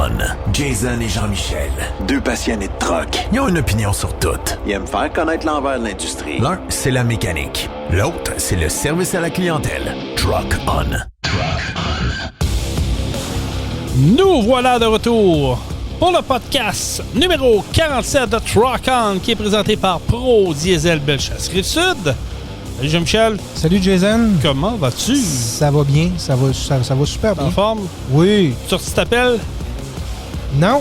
On. Jason et Jean-Michel. Deux passionnés de truck. Ils ont une opinion sur tout. Ils aiment faire connaître l'envers de l'industrie. L'un, c'est la mécanique. L'autre, c'est le service à la clientèle. Truck On. Nous voilà de retour pour le podcast numéro 47 de Truck On qui est présenté par Pro Diesel Bellechasse Rive-Sud. Salut Jean-Michel. Salut Jason. Comment vas-tu? Ça va bien, ça va super bien. En forme? Oui. Tu t'appelles? Non.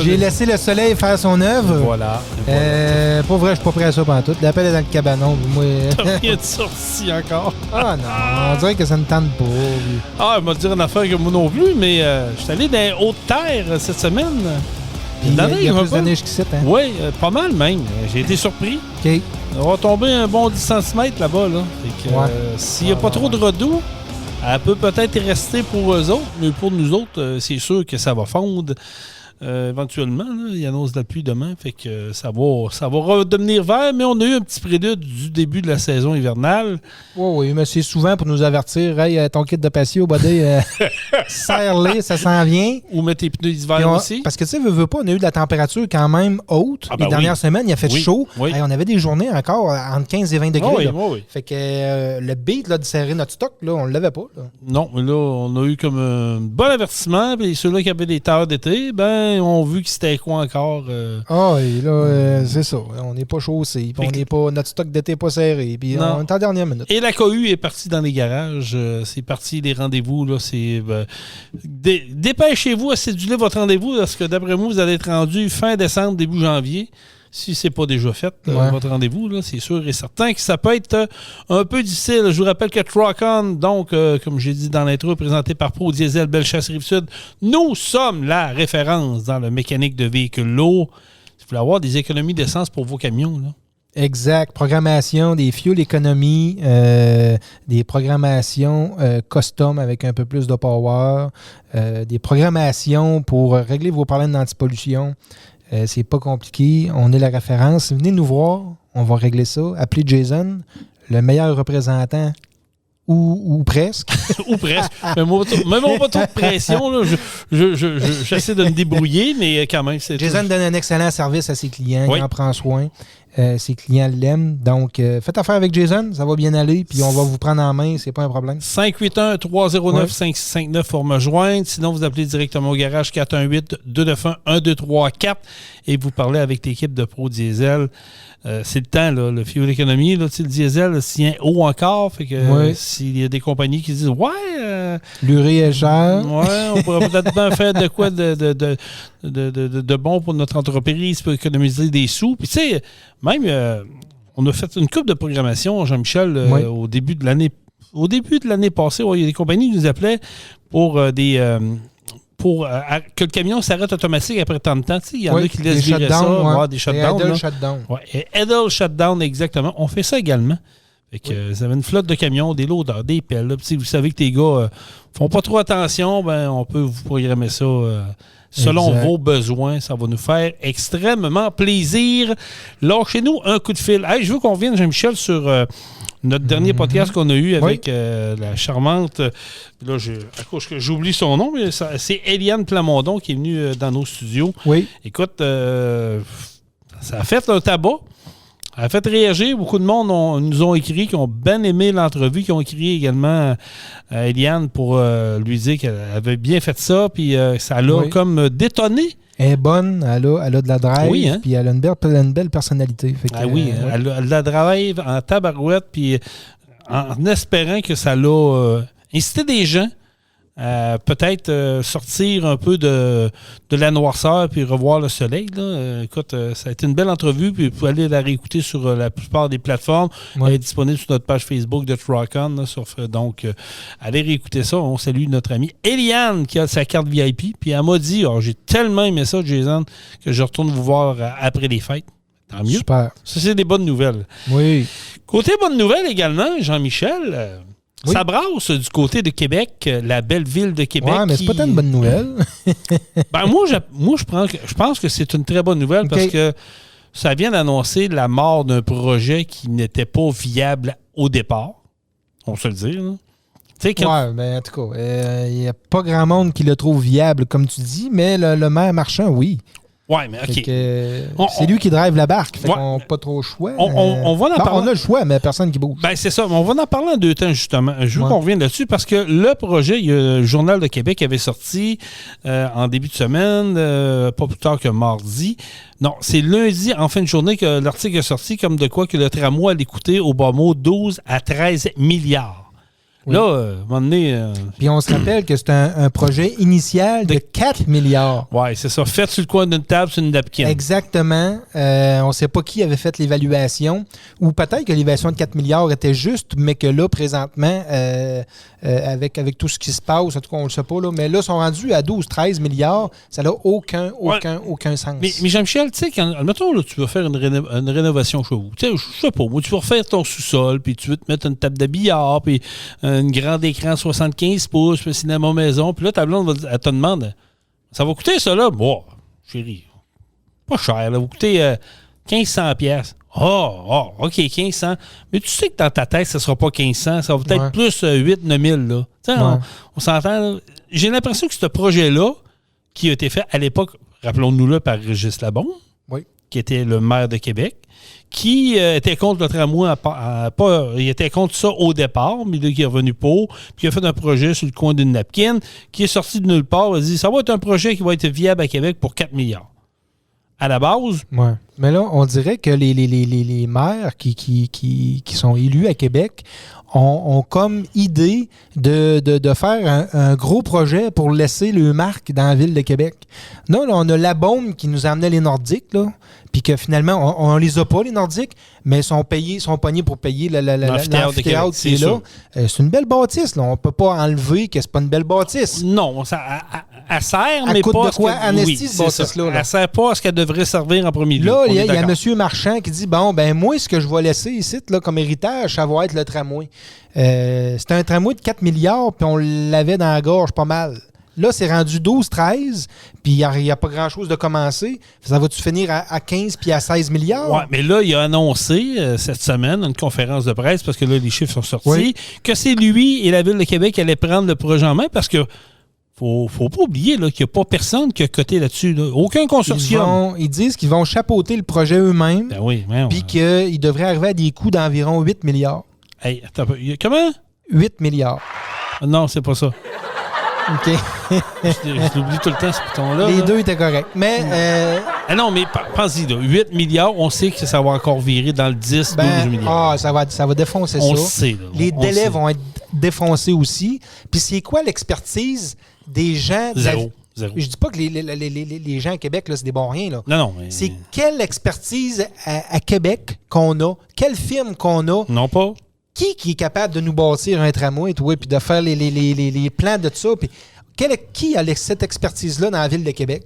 J'ai laissé le soleil faire son œuvre. Voilà. Pas vrai, je suis pas prêt à ça pendant tout. L'appel est dans le cabanon. Moi... T'as rien de sorti encore. Ah non, on dirait que ça ne tente pas. Ah, il m'a dit une affaire que moi non plus, mais je suis allé dans les Hautes-Terres cette semaine. Il y a plus de neige qu'ici, hein? Oui, pas mal même. J'ai été surpris. OK. On va tomber un bon 10 cm là-bas. Là. Fait que, s'il n'y a pas trop de redoux, elle peut peut-être rester pour eux autres, mais pour nous autres, c'est sûr que ça va fondre. Éventuellement, là, il annonce de la pluie demain, fait que ça va redevenir vert, mais on a eu un petit prélude du début de la saison hivernale. Oui, mais c'est souvent pour nous avertir, hey, ton kit de patio, buddy, serre-les, ça s'en vient. Ou mettre tes pneus d'hiver aussi. Parce que tu sais, veux pas, on a eu de la température quand même haute. Les dernières semaines, il a fait chaud. Oui. Hey, on avait des journées encore entre 15 et 20 degrés. Oui. Fait que le beat là, de serrer notre stock, là, on ne l'avait pas. Là. Non, mais là, on a eu comme un bon avertissement, puis ceux-là qui avaient des terres d'été, ont vu que c'était quoi encore. Et là, c'est ça. On n'est pas chaussé, puis on n'est pas. Notre stock d'été n'est pas serré, puis on est en dernière minute. Et la cohue est partie dans les garages. C'est parti, les rendez-vous. Là, c'est, dépêchez-vous à céduler votre rendez-vous, parce que d'après moi, vous allez être rendu fin décembre, début janvier. Si c'est pas déjà fait, votre rendez-vous, là, c'est sûr et certain que ça peut être un peu difficile. Je vous rappelle que Truck On, donc, comme j'ai dit dans l'intro, présenté par Pro Diesel Bellechasse Rive-Sud, nous sommes la référence dans le mécanique de véhicules lourds. Si vous voulez avoir des économies d'essence pour vos camions, là. Exact. Programmation, des fuel économies, des programmations custom avec un peu plus de power, des programmations pour régler vos problèmes d'antipollution. C'est pas compliqué. On est la référence. Venez nous voir. On va régler ça. Appelez Jason, le meilleur représentant. Ou presque. Ou presque. Mais moi, pas trop de pression. Là. J'essaie de me débrouiller, mais quand même, c'est Jason donne un excellent service à ses clients. Oui. Il en prend soin. Ses clients l'aiment. Donc, faites affaire avec Jason. Ça va bien aller. Puis, on va vous prendre en main. C'est pas un problème. 581-309-5659 pour me joindre. Sinon, vous appelez directement au garage 418-291-1234 et vous parlez avec l'équipe de Pro Diesel. C'est le temps, là, le fuel économie. Là, le diesel tient haut encore. Fait que s'il y a des compagnies qui disent l'urée est chère. On pourrait peut-être bien faire de quoi de bon pour notre entreprise pour économiser des sous. Puis tu sais, même on a fait une couple de programmation, Jean-Michel, au début de l'année. Au début de l'année passée, il y a des compagnies qui nous appelaient pour que le camion s'arrête automatique après tant de temps. Il y en a qui laissent virer ça, des shutdowns. Idle shutdown. Idle shutdown, exactement. On fait ça également. Fait que vous avez une flotte de camions, des loaders, des pelles. Là, vous savez que tes gars font pas trop attention, on peut vous programmer ça selon vos besoins. Ça va nous faire extrêmement plaisir. Lâchez-nous un coup de fil. Hey, je veux qu'on vienne, Jean-Michel, sur notre dernier podcast qu'on a eu avec la charmante... Là, à cause que j'oublie son nom, mais c'est Eliane Plamondon qui est venue dans nos studios. Oui. Écoute, ça a fait un tabac. Ça a fait réagir. Beaucoup de monde nous ont écrit, qui ont bien aimé l'entrevue, qui ont écrit également à Eliane pour lui dire qu'elle avait bien fait ça, puis ça l'a comme détonné. Elle est bonne, elle a de la drive, puis elle a une belle personnalité. Fait que, elle a de la drive en tabarouette, puis en espérant que ça l'a incité des gens à peut-être sortir un peu de la noirceur puis revoir le soleil. Là. Écoute, ça a été une belle entrevue, puis vous pouvez aller la réécouter sur la plupart des plateformes. Elle est disponible sur notre page Facebook de Truck On. Donc, allez réécouter ça. On salue notre amie Eliane qui a sa carte VIP. Puis elle m'a dit, j'ai tellement aimé ça, Jason, que je retourne vous voir après les fêtes. Tant mieux. Super. Ça, c'est des bonnes nouvelles. Oui. Côté bonnes nouvelles également, Jean-Michel... Ça brasse du côté de Québec, la belle ville de Québec. Oui, mais c'est pas tant une bonne nouvelle. Moi, je pense que c'est une très bonne nouvelle parce que ça vient d'annoncer la mort d'un projet qui n'était pas viable au départ. On se le dit. Là. Oui, mais en tout cas, il n'y a pas grand monde qui le trouve viable, comme tu dis, mais le maire Marchand, oui. Oui, mais OK. C'est lui qui drive la barque. Fait qu'on n'a pas trop le choix. On va en parler. On a le choix, mais personne qui bouge. Ben, c'est ça. On va en parler en 2 temps, justement. Je veux qu'on revienne là-dessus parce que le projet, il y a le Journal de Québec qui avait sorti en début de semaine, pas plus tard que mardi. Non, c'est lundi, en fin de journée, que l'article est sorti, comme de quoi que le tramway allait coûter au bas mot 12 à 13 milliards. Oui. Là, à un moment donné... Puis on se rappelle que c'est un projet initial de 4 milliards. Oui, c'est ça. Fait sur le coin d'une table, sur une napkin. Exactement. On ne sait pas qui avait fait l'évaluation. Ou peut-être que l'évaluation de 4 milliards était juste, mais que là, présentement, avec tout ce qui se passe, en tout cas, on ne le sait pas, là, mais là, ils sont rendus à 12-13 milliards. Ça n'a aucun sens. Mais Jean-Michel, tu sais, admettons, là, tu vas faire une rénovation chez vous. Tu sais, je sais pas, moi, tu vas refaire ton sous-sol, puis tu veux te mettre une table de billard, puis un grand écran 75 pouces, puis cinéma maison. Puis là, ta blonde, elle te demande, ça va coûter ça, là? Bon, chérie, pas cher, là, ça va coûter 1500 pièces. OK, 1500. Mais tu sais que dans ta tête, ça ne sera pas 1500, ça va peut-être plus 8-9 000, là. Tu sais, on s'entend, là. J'ai l'impression que ce projet-là, qui a été fait à l'époque, rappelons-nous-le, par Régis Labombe, qui était le maire de Québec, qui était contre le tramway, il était contre ça au départ, mais là, qui est revenu pour, puis il a fait un projet sur le coin d'une napkin, qui est sorti de nulle part, il a dit, ça va être un projet qui va être viable à Québec pour 4 milliards. À la base. Oui. Mais là, on dirait que les maires qui sont élus à Québec ont comme idée de faire un gros projet pour laisser le marque dans la ville de Québec. Là, on a Labombe qui nous amenait les Nordiques, là, puis que finalement, on les a pas, les Nordiques, mais ils sont pognés pour payer l'amphithéâtre qui est là. C'est une belle bâtisse, là. On peut pas enlever que c'est pas une belle bâtisse. Non, elle sert, mais pas de quoi anesthésie, cette bâtisse-là. Elle sert pas à ce qu'elle devrait servir en premier lieu. Là, il y a M. Marchand qui dit, bon, ben moi, ce que je vais laisser ici, là, comme héritage, ça va être le tramway. C'était un tramway de 4 milliards, puis on l'avait dans la gorge pas mal. Là, c'est rendu 12-13, puis il n'y a pas grand-chose de commencer. Ça va-tu finir à 15 puis à 16 milliards? Oui, mais là, il a annoncé cette semaine, une conférence de presse, parce que là, les chiffres sont sortis, que c'est lui et la Ville de Québec qui allaient prendre le projet en main, parce que faut pas oublier là, qu'il n'y a pas personne qui a coté là-dessus. Là. Aucun consortium. Ils disent qu'ils vont chapeauter le projet eux-mêmes, puis qu'ils devraient arriver à des coûts d'environ 8 milliards. Hey, attends un peu. Comment? 8 milliards. Non, c'est pas ça. OK. je l'oublie tout le temps, ce bouton-là. Les deux étaient corrects. Mais. non, mais pense-y, là, 8 milliards, on sait que ça va encore virer dans le 10-12 milliards. Ça va défoncer on ça. On sait. Là, les délais vont être défoncés aussi. Puis c'est quoi l'expertise des gens? Zéro. Je dis pas que les gens à Québec, là, c'est des bons riens. Là. Non. Mais... C'est quelle expertise à Québec qu'on a? Quelle firme qu'on a? Non, pas. Qui est capable de nous bâtir un tramway puis de faire les plans de tout ça? Puis qui a cette expertise-là dans la ville de Québec?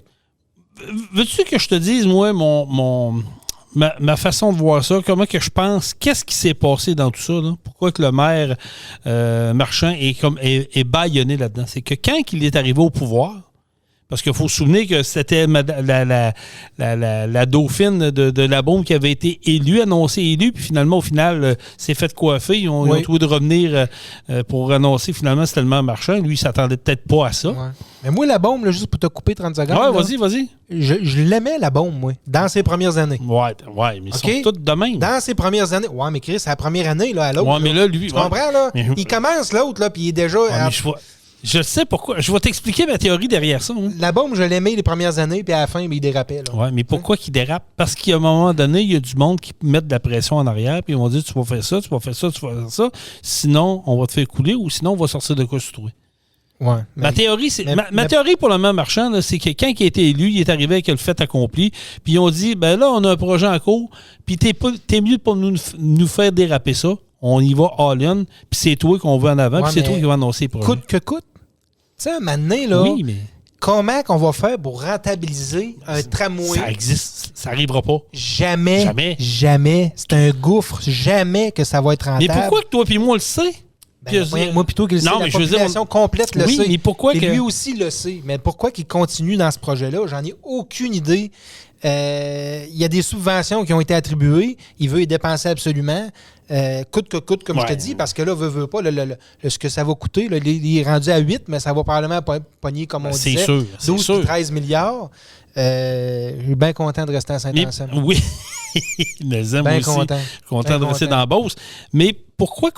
Veux-tu que je te dise, moi, ma façon de voir ça, comment que je pense, qu'est-ce qui s'est passé dans tout ça? Là? Pourquoi que le maire Marchand est bâillonné là-dedans? C'est que quand il est arrivé au pouvoir, parce qu'il faut se souvenir que c'était la dauphine de Labombe qui avait été annoncée élue, puis finalement, au final, s'est fait coiffer. Ils ont trouvé de revenir pour annoncer, finalement, c'était le maire Marchand. Lui, il s'attendait peut-être pas à ça. Ouais. Mais moi, Labombe, là, juste pour te couper 30 secondes. Ouais, vas-y. Je l'aimais, Labombe, moi, dans ses premières années. Ouais, mais ils sont tous de même. Dans ses premières années. Ouais, mais Chris, c'est la première année, là, à l'autre. Ouais, mais là, lui... Tu comprends, là? Il commence l'autre, là, puis il est déjà... Je sais pourquoi. Je vais t'expliquer ma théorie derrière ça. Hein. Labombe, je l'aimais les premières années, puis à la fin, il dérapait. Oui, mais pourquoi qu'il dérape? Parce qu'à un moment donné, il y a du monde qui met de la pression en arrière, puis ils vont dire, tu vas faire ça, tu vas faire ça, tu vas faire ça. Sinon, on va te faire couler, ou sinon, on va sortir de quoi se trouver. Ouais, ma théorie, ma théorie pour le maire Marchand, là, c'est que quand il a été élu, il est arrivé avec le fait accompli, puis ils ont dit, ben là, on a un projet en cours, puis t'es mieux pour nous faire déraper ça. On y va all-in, puis c'est toi qu'on veut en avant, puis c'est toi qui va annoncer le projet. Coûte que coûte. Tu sais, un moment donné, là, comment qu'on va faire pour rentabiliser un tramway? Ça existe. Ça n'arrivera pas. Jamais. C'est un gouffre. Jamais que ça va être rentable. Mais pourquoi que toi et moi, on le sait? Moi, plutôt que la population complète le sait. Mais pourquoi et lui aussi le sait. Mais pourquoi qu'il continue dans ce projet-là? J'en ai aucune idée. Il y a des subventions qui ont été attribuées. Il veut y dépenser absolument. Coûte que coûte, comme je te dis, parce que là, veut pas, ce que ça va coûter, là, il est rendu à 8, mais ça va probablement pogner, comme on disait, 12 ou 13 milliards. Je suis bien content de rester à Saint-Anselme. Oui, mais bien content de rester dans la Beauce. Mais pourquoi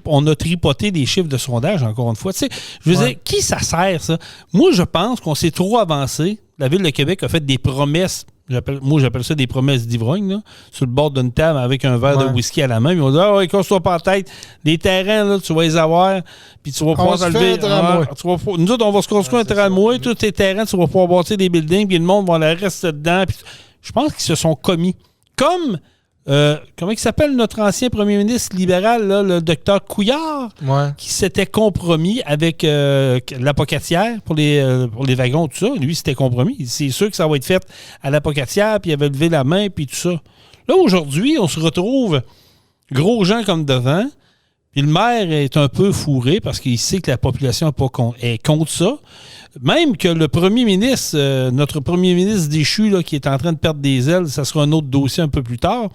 on a tripoté des chiffres de sondage, encore une fois? Tu sais, je veux dire, qui ça sert, ça? Moi, je pense qu'on s'est trop avancé. La Ville de Québec a fait des promesses. J'appelle ça des promesses d'ivrogne, là, sur le bord d'une table avec un verre de whisky à la main. Ils ont dit, ouais, casse-toi pas la tête. Les terrains, là, tu vas les avoir, puis tu vas pouvoir t'enlever. Nous autres, on va se construire un tramway. Tous tes terrains, tu vas pouvoir bâtir des buildings, puis le monde va aller rester dedans. Puis, je pense qu'ils se sont commis. Comme, comment il s'appelle notre ancien premier ministre libéral, là, le docteur Couillard, qui s'était compromis avec l'Apocatière pour les wagons, tout ça. Lui, s'était compromis. C'est sûr que ça va être fait à l'Apocatière, puis il avait levé la main, puis tout ça. Là, aujourd'hui, on se retrouve gros gens comme devant, puis le maire est un peu fourré parce qu'il sait que la population est contre ça. Même que le premier ministre, notre premier ministre déchu, là, qui est en train de perdre des ailes, ça sera un autre dossier un peu plus tard,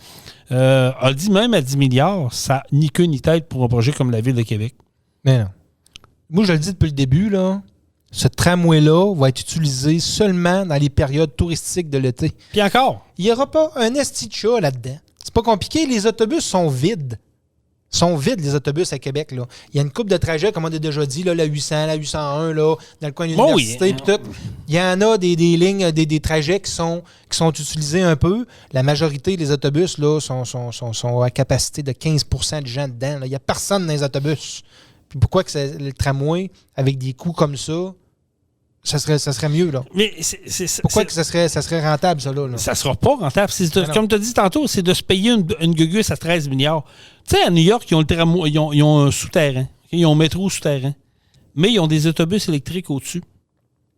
a dit même à 10 milliards, ça n'a ni queue ni tête pour un projet comme la Ville de Québec. Mais non. Moi, je le dis depuis le début, là, ce tramway-là va être utilisé seulement dans les périodes touristiques de l'été. Puis encore? Il n'y aura pas un esti de chat là-dedans. C'est pas compliqué, les autobus sont vides. Sont vides, les autobus à Québec. Là. Il y a une couple de trajets, comme on a déjà dit, là, la 800, la 801, là, dans le coin de l'université. Tout. Il y en a des lignes, des trajets qui sont utilisés un peu. La majorité des autobus là, sont à capacité de 15 % de gens dedans. Là. Il n'y a personne dans les autobus. Puis pourquoi que le tramway, avec des coûts comme ça, ça serait mieux, là. Mais pourquoi que ça serait rentable, ça, là? Ça sera pas rentable. Comme tu as dit tantôt, c'est de se payer une gugus à 13 milliards. Tu sais, à New York, ils ont le tramway, ils ont un souterrain. Ils ont un métro souterrain. Mais ils ont des autobus électriques au-dessus.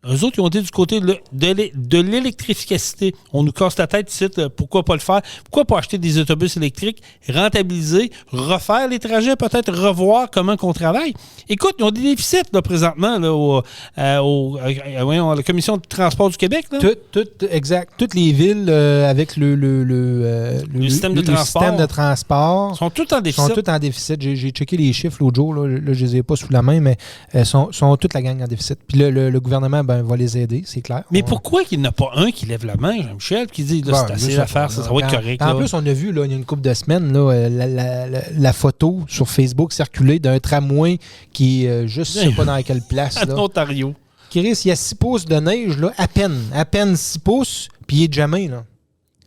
Eux autres, ils ont été du côté de l'électrificacité. On nous casse la tête ici, pourquoi pas le faire? Pourquoi pas acheter des autobus électriques, rentabiliser, refaire les trajets, peut-être revoir comment qu'on travaille? Écoute, ils ont des déficits là, présentement là, à la Commission de transport du Québec. Là. Exact. Toutes les villes avec le système de transport sont toutes en déficit. J'ai checké les chiffres l'autre jour. Là, je les ai pas sous la main, mais sont toute la gang en déficit. Puis le gouvernement va les aider, c'est clair. Mais pourquoi qu'il n'y en a pas un qui lève la main, Jean-Michel, qui dit là, c'est assez à faire, ça va être correct. En plus, on a vu là, il y a une couple de semaines là, la photo sur Facebook circuler d'un tramway qui est juste, je ne sais pas dans quelle place. En Ontario. Qui risque, il y a 6 pouces de neige, là, à peine 6 pouces, puis il est jamais, là.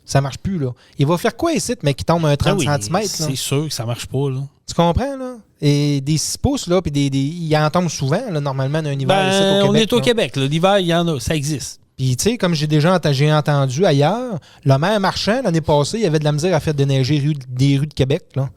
Ça marche plus, là. Il va faire quoi ici, mais qui tombe un 30 cm? C'est sûr que ça marche pas, là. Tu comprends, là? Et des 6 pouces, là, puis il en tombe souvent, là, normalement, d'un hiver ici au Québec. On est au Québec, là. L'hiver, il y en a, ça existe. Puis, tu sais, comme j'ai entendu ailleurs, le maire Marchand, l'année passée, il avait de la misère à faire déneiger des rues de Québec, là.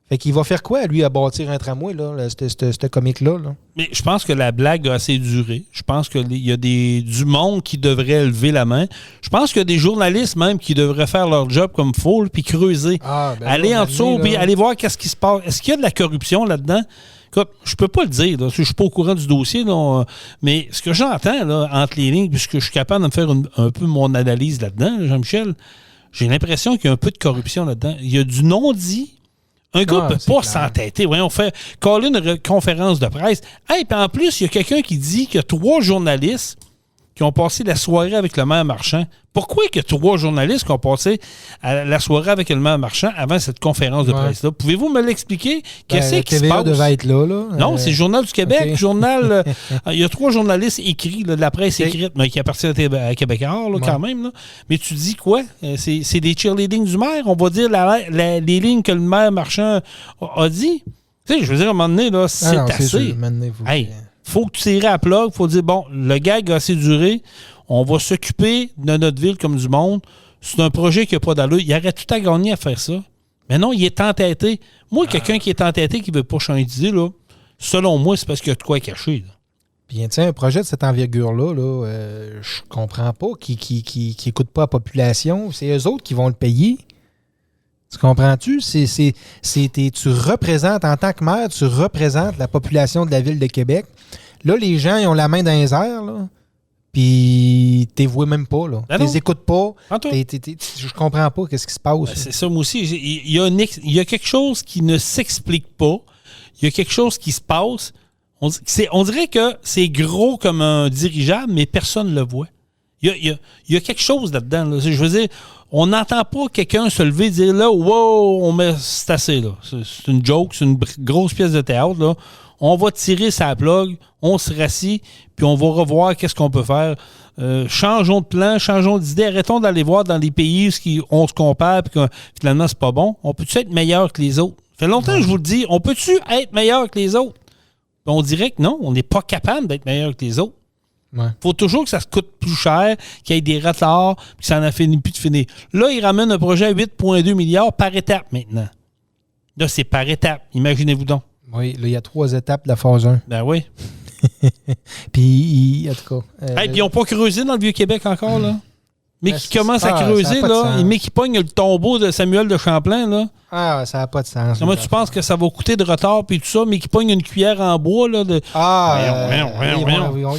Fait qu'il va faire quoi, lui, à bâtir un tramway, là, ce comique-là? Là? Mais je pense que la blague a assez duré. Je pense qu'il y a du monde qui devrait lever la main. Je pense qu'il y a des journalistes même qui devraient faire leur job comme il faut, puis creuser. Aller en dessous, puis aller voir qu'est-ce qui se passe. Est-ce qu'il y a de la corruption là-dedans? Écoute, je peux pas le dire. Là, je suis pas au courant du dossier. Là, mais ce que j'entends là, entre les lignes, puisque je suis capable de me faire un peu mon analyse là-dedans, là, Jean-Michel, j'ai l'impression qu'il y a un peu de corruption là-dedans. Il y a du non-dit. Un gars ne peut pas s'entêter. On fait caller une conférence de presse. Hey, puis en plus, il y a quelqu'un qui dit qu'il y a 3 journalistes qui ont passé la soirée avec le maire Marchand. Pourquoi il y a 3 journalistes qui ont passé la soirée avec le maire Marchand avant cette conférence de presse-là? Pouvez-vous me l'expliquer? Qu'est-ce qui se passe? Devait être là. Non, c'est le Journal du Québec. Okay. Journal, il y a 3 journalistes écrits, là, de la presse écrite, mais qui appartiennent à Québécois, là, quand même. Là. Mais tu dis quoi? C'est des cheerleading du maire? On va dire les lignes que le maire Marchand a dit? Tu sais, je veux dire, à un moment donné, là, c'est assez. Faut que tu tires à plat, il faut dire, bon, le gag a assez duré, on va s'occuper de notre ville comme du monde. C'est un projet qui n'a pas d'allure. Il aurait tout à gagner à faire ça. Mais non, il est entêté. Moi, quelqu'un qui est entêté, qui ne veut pas changer d'idée, là, selon moi, c'est parce qu'il y a de quoi cacher. Là. Bien, tiens, un projet de cette envergure-là, je comprends pas, qui n'écoute pas la population. C'est eux autres qui vont le payer. Tu comprends-tu? Tu représentes, en tant que maire, tu représentes la population de la ville de Québec. Là, les gens, ils ont la main dans les airs, là. Puis, tu les vois même pas, là. Tu les écoutes pas. Je comprends pas qu'est-ce qui se passe. Ben, c'est ça, moi aussi. Il y a quelque chose qui ne s'explique pas. Il y a quelque chose qui se passe. On dirait que c'est gros comme un dirigeable, mais personne ne le voit. Il y a quelque chose là-dedans. Là. Je veux dire, on n'entend pas quelqu'un se lever et dire là, wow, c'est assez, là. C'est une joke, c'est une grosse pièce de théâtre, là. On va tirer sa plug, on se rassit, puis on va revoir qu'est-ce qu'on peut faire. Changeons de plan, changeons d'idée, arrêtons d'aller voir dans les pays où on se compare, puis que finalement, c'est pas bon. On peut-tu être meilleur que les autres? Ça fait longtemps que je vous le dis, on peut-tu être meilleur que les autres? Puis on dirait que non, on n'est pas capable d'être meilleur que les autres. Il faut toujours que ça se coûte plus cher, qu'il y ait des retards, puis que ça n'en finit plus de finir. Là, ils ramènent un projet à 8,2 milliards par étape maintenant. Là, c'est par étape. Imaginez-vous donc. Oui, là, il y a 3 étapes de la phase 1. Ben oui. Puis, en tout cas... puis ils n'ont pas creusé dans le Vieux-Québec encore, là. Mais qui commence à creuser, là. Mais qui pogne le tombeau de Samuel de Champlain, là. Ah, ça n'a pas de sens. Comment tu penses que ça va coûter de retard, puis tout ça, mais qui pogne une cuillère en bois, là.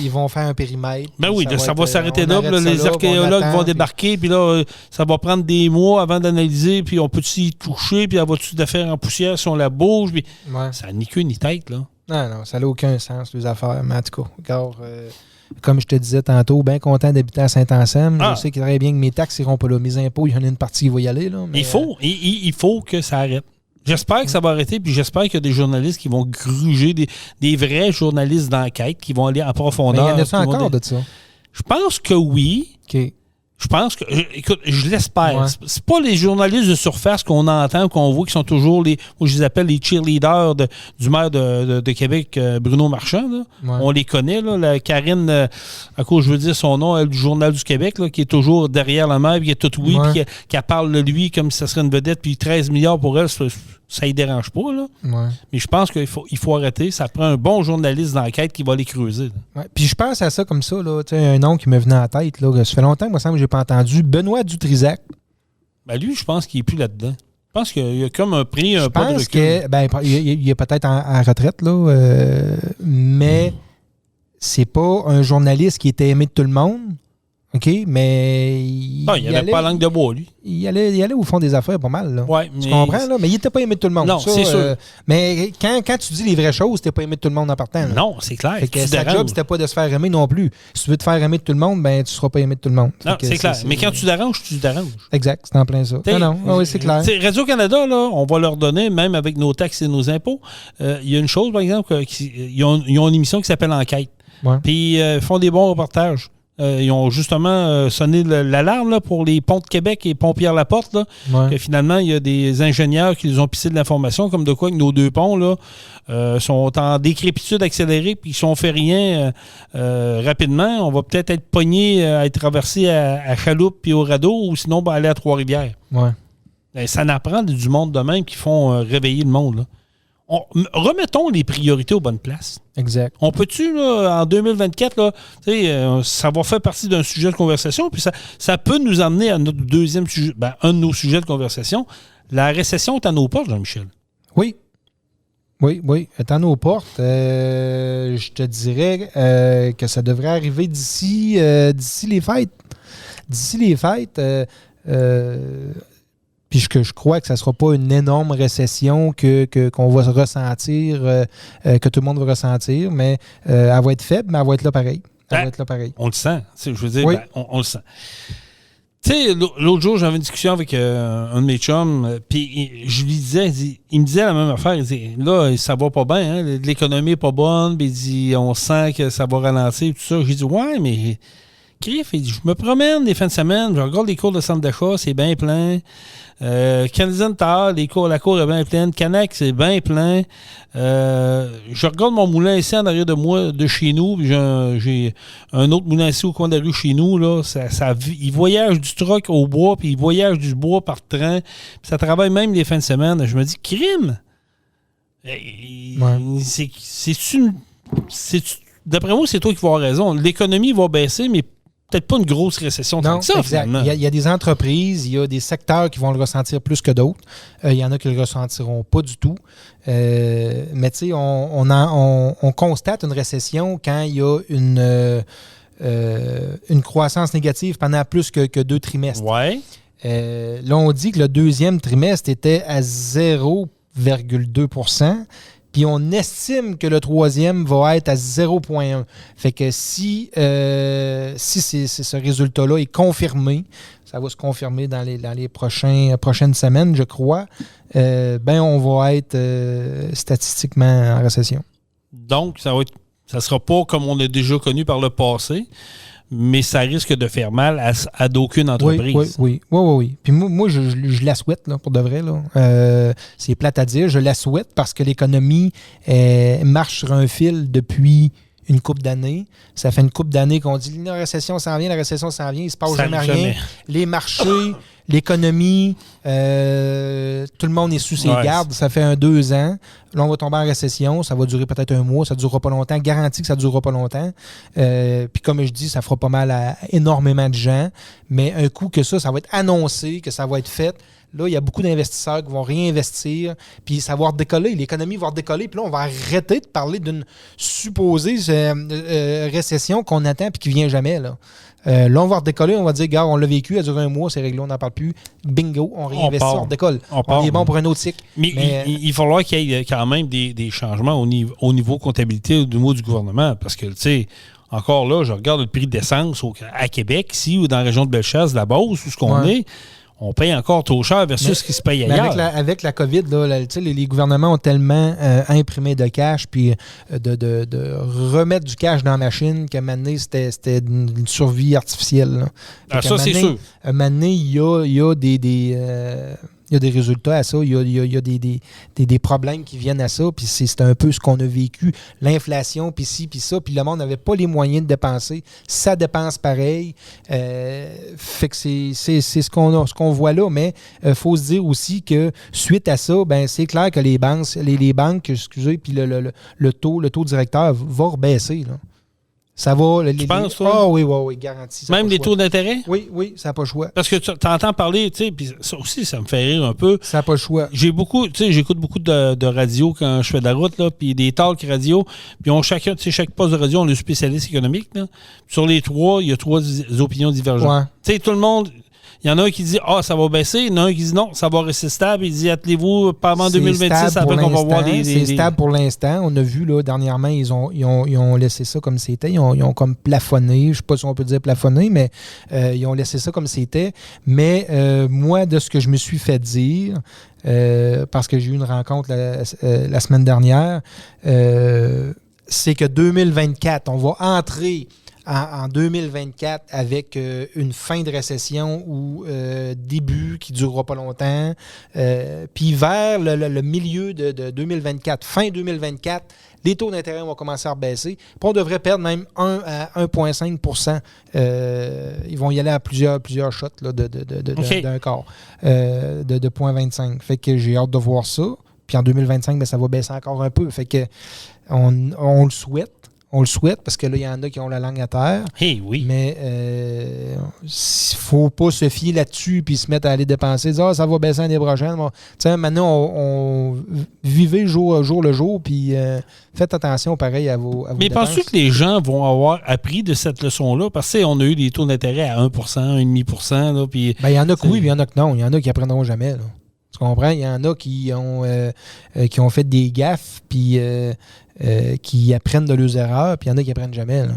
Ils vont faire un périmètre. Ben oui, ça va s'arrêter là. Les archéologues vont débarquer, puis là, ça va prendre des mois avant d'analyser, puis on peut s'y toucher, puis elle va-tu de faire en poussière si on la bouge, puis ça n'a ni queue ni tête, là. Non, ça n'a aucun sens, les affaires. Mais en tout cas, regarde, comme je te disais tantôt, bien content d'habiter à Saint-Anselme. Je sais très bien que mes taxes n'iront pas là. Mes impôts, il y en a une partie qui va y aller. Là, mais il faut que ça arrête. J'espère que ça va arrêter, puis j'espère qu'il y a des journalistes qui vont gruger, des vrais journalistes d'enquête qui vont aller en profondeur. Mais il y en a-tu encore de ça? Je pense que oui. OK. Je pense que... Écoute, je l'espère. Ouais. C'est pas les journalistes de surface qu'on entend, qu'on voit, qui sont toujours moi, je les appelle les cheerleaders du maire de Québec, Bruno Marchand. Là. Ouais. On les connaît, là, la Karine, à cause je veux dire son nom, elle, du Journal du Québec, là, qui est toujours derrière la maire, qui est tout oui, puis qui parle de lui comme si ça serait une vedette, puis 13 milliards pour elle, ça ne dérange pas. Là. Ouais. Mais je pense qu'il faut arrêter. Ça prend un bon journaliste d'enquête qui va les creuser. Ouais. Puis je pense à ça comme ça. Là, un nom qui me venait en tête. Là, ça fait longtemps que je n'ai pas entendu. Benoît Dutrisac. Ben lui, je pense qu'il n'est plus là-dedans. Je pense qu'il y a comme un prix, un pas de recul. Il est peut-être en retraite, là, mais c'est pas un journaliste qui était aimé de tout le monde. OK, mais... il n'avait pas la langue de bois, lui. Il allait au fond des affaires pas mal. Là. Ouais, tu comprends, là? Mais il n'était pas aimé de tout le monde. Non, c'est sûr. Mais quand tu dis les vraies choses, tu n'es pas aimé de tout le monde en partant. Là. Non, c'est clair. Fait que sa job, c'était pas de se faire aimer non plus. Si tu veux te faire aimer de tout le monde, ben tu ne seras pas aimé de tout le monde. Non, c'est clair. Mais quand tu déranges, tu déranges. Exact, c'est en plein ça. Oui, c'est clair. Radio-Canada, là, on va leur donner, même avec nos taxes et nos impôts, il y a une chose, par exemple, ils ont une émission qui s'appelle Enquête. Ouais. Puis ils font des bons reportages. Ils ont justement sonné l'alarme là, pour les ponts de Québec et Pont-Pierre-Laporte. Là, que finalement, il y a des ingénieurs qui les ont pissé de l'information, comme de quoi que nos 2 ponts là, sont en décrépitude accélérée puis qu'ils n'ont fait rien rapidement. On va peut-être être pognés à être traversés à Chaloupe puis au Radeau ou sinon aller à Trois-Rivières. Ouais. Ça n'apprend du monde de même qui font réveiller le monde. Là. Remettons les priorités aux bonnes places. Exact. On peut-tu, là, en 2024, là, ça va faire partie d'un sujet de conversation, puis ça peut nous amener à notre deuxième sujet, un de nos sujets de conversation. La récession est à nos portes, Jean-Michel. Oui. Oui, est à nos portes. Je te dirais que ça devrait arriver d'ici les fêtes. D'ici les fêtes, puis je crois que ça ne sera pas une énorme récession qu'on va ressentir, que tout le monde va ressentir, mais elle va être faible, mais elle va être là pareil. On le sent. Je veux dire, oui. On le sent. Tu sais, l'autre jour, j'avais une discussion avec un de mes chums, puis je lui disais, il me disait la même affaire. Il disait, là, ça va pas bien, hein, l'économie n'est pas bonne, puis il dit, on sent que ça va ralentir, tout ça. J'ai dit, ouais, mais... Il dit, je me promène les fins de semaine, je regarde les cours de centre d'achat, c'est bien plein. Canadian Tire, la cour est bien pleine. Canac, c'est bien plein. Je regarde mon moulin ici en arrière de moi, de chez nous. Puis j'ai un autre moulin ici au coin de la rue chez nous. Là, il voyage du truck au bois, puis il voyage du bois par train. Puis ça travaille même les fins de semaine. Je me dis, crime! C'est d'après moi, c'est toi qui vas avoir raison. L'économie va baisser, mais peut-être pas une grosse récession tant que ça, exact. finalement. Il y a des entreprises, il y a des secteurs qui vont le ressentir plus que d'autres. Il y en a qui ne le ressentiront pas du tout. Mais tu sais, on constate une récession quand il y a une croissance négative pendant plus que 2 trimestres. Ouais. Là, on dit que le deuxième trimestre était à 0,2 %. Puis on estime que le troisième va être à 0,1. Fait que si ce résultat-là est confirmé, ça va se confirmer dans les prochaines semaines, je crois, on va être statistiquement en récession. Donc, ça sera pas comme on l'a déjà connu par le passé, mais ça risque de faire mal à d'aucune entreprise. Oui. Puis moi je la souhaite, là, pour de vrai. Là. C'est plate à dire. Je la souhaite parce que l'économie marche sur un fil depuis une couple d'années. Ça fait une couple d'années qu'on dit la récession s'en vient, il ne se passe jamais rien. Les marchés, l'économie, tout le monde est sous ses gardes. Ça fait 2 ans. Là, on va tomber en récession. Ça va durer peut-être 1 mois. Ça ne durera pas longtemps. Garanti que ça ne durera pas longtemps. Puis comme je dis, ça fera pas mal à énormément de gens. Mais un coup que ça va être annoncé, que ça va être fait, là, il y a beaucoup d'investisseurs qui vont réinvestir, puis ça va redécoller. L'économie va redécoller, puis là, on va arrêter de parler d'une supposée récession qu'on attend puis qui ne vient jamais. Là, on va redécoller, on va dire, gars, on l'a vécu, elle a duré 1 mois, c'est réglé, on n'en parle plus. Bingo, on réinvestit, on redécolle. On est bon pour un autre cycle. Mais il va falloir qu'il y ait quand même des changements au niveau comptabilité au niveau du gouvernement, parce que, tu sais, encore là, je regarde le prix d'essence à Québec, ici, ou dans la région de Bellechasse, la Beauce, où ce qu'on est, on paye encore trop cher versus ce qui se paye ailleurs. Avec la COVID, là, les gouvernements ont tellement imprimé de cash puis de remettre du cash dans la machine qu'à un moment donné, c'était une survie artificielle. Ça, c'est sûr. À un moment donné, il y a des résultats à ça. Il y a des problèmes qui viennent à ça. Puis c'est un peu ce qu'on a vécu. L'inflation, puis ci, puis ça. Puis le monde n'avait pas les moyens de dépenser. Ça dépense pareil. Fait que c'est ce qu'on voit là. Mais il faut se dire aussi que suite à ça, c'est clair que les banques, excusez, puis le taux directeur va rebaisser, là. Ça va. Tu penses, toi? Ah oui, garanti. Même les taux d'intérêt? Oui, ça n'a pas le choix. Parce que tu entends parler, tu sais, puis ça aussi, ça me fait rire un peu. Ça n'a pas le choix. J'écoute beaucoup de radio quand je fais de la route, là, puis des talks radio, puis chaque poste de radio, on a le spécialiste économique, là. Sur les 3, il y a 3 opinions divergentes. Tu sais, tout le monde... Il y en a un qui dit « ça va baisser », il y en a un qui dit « non, ça va rester stable ». Il dit « attelez-vous, pas avant 2026, après qu'on va voir des... » C'est stable pour l'instant. On a vu, là, dernièrement, ils ont laissé ça comme c'était. Ils ont comme plafonné. Je ne sais pas si on peut dire plafonné, mais ils ont laissé ça comme c'était. Mais moi, de ce que je me suis fait dire, parce que j'ai eu une rencontre la semaine dernière, c'est que 2024, on va entrer... En 2024, avec une fin de récession ou début qui ne durera pas longtemps. Puis vers le milieu de 2024, fin 2024, les taux d'intérêt vont commencer à baisser. Puis on devrait perdre même 1 à 1,5 %. Ils vont y aller à plusieurs shots là, d'un quart, de 0,25. Fait que j'ai hâte de voir ça. Puis en 2025, ça va baisser encore un peu. Fait que on le souhaite. On le souhaite parce que là, il y en a qui ont la langue à terre. Oui. Mais il ne faut pas se fier là-dessus puis se mettre à aller dépenser. Dire, ça va baisser l'année prochaine. Bon, maintenant, on vivez jour le jour puis faites attention pareil à vos Mais penses-tu que les gens vont avoir appris de cette leçon-là? Parce qu'on a eu des taux d'intérêt à 1 1,5 %. Il y en a que oui, mais il y en a que non. Il y en a qui apprendront jamais. Là. Tu comprends? Il y en a qui ont fait des gaffes puis qui apprennent de leurs erreurs, puis il y en a qui apprennent jamais. Là.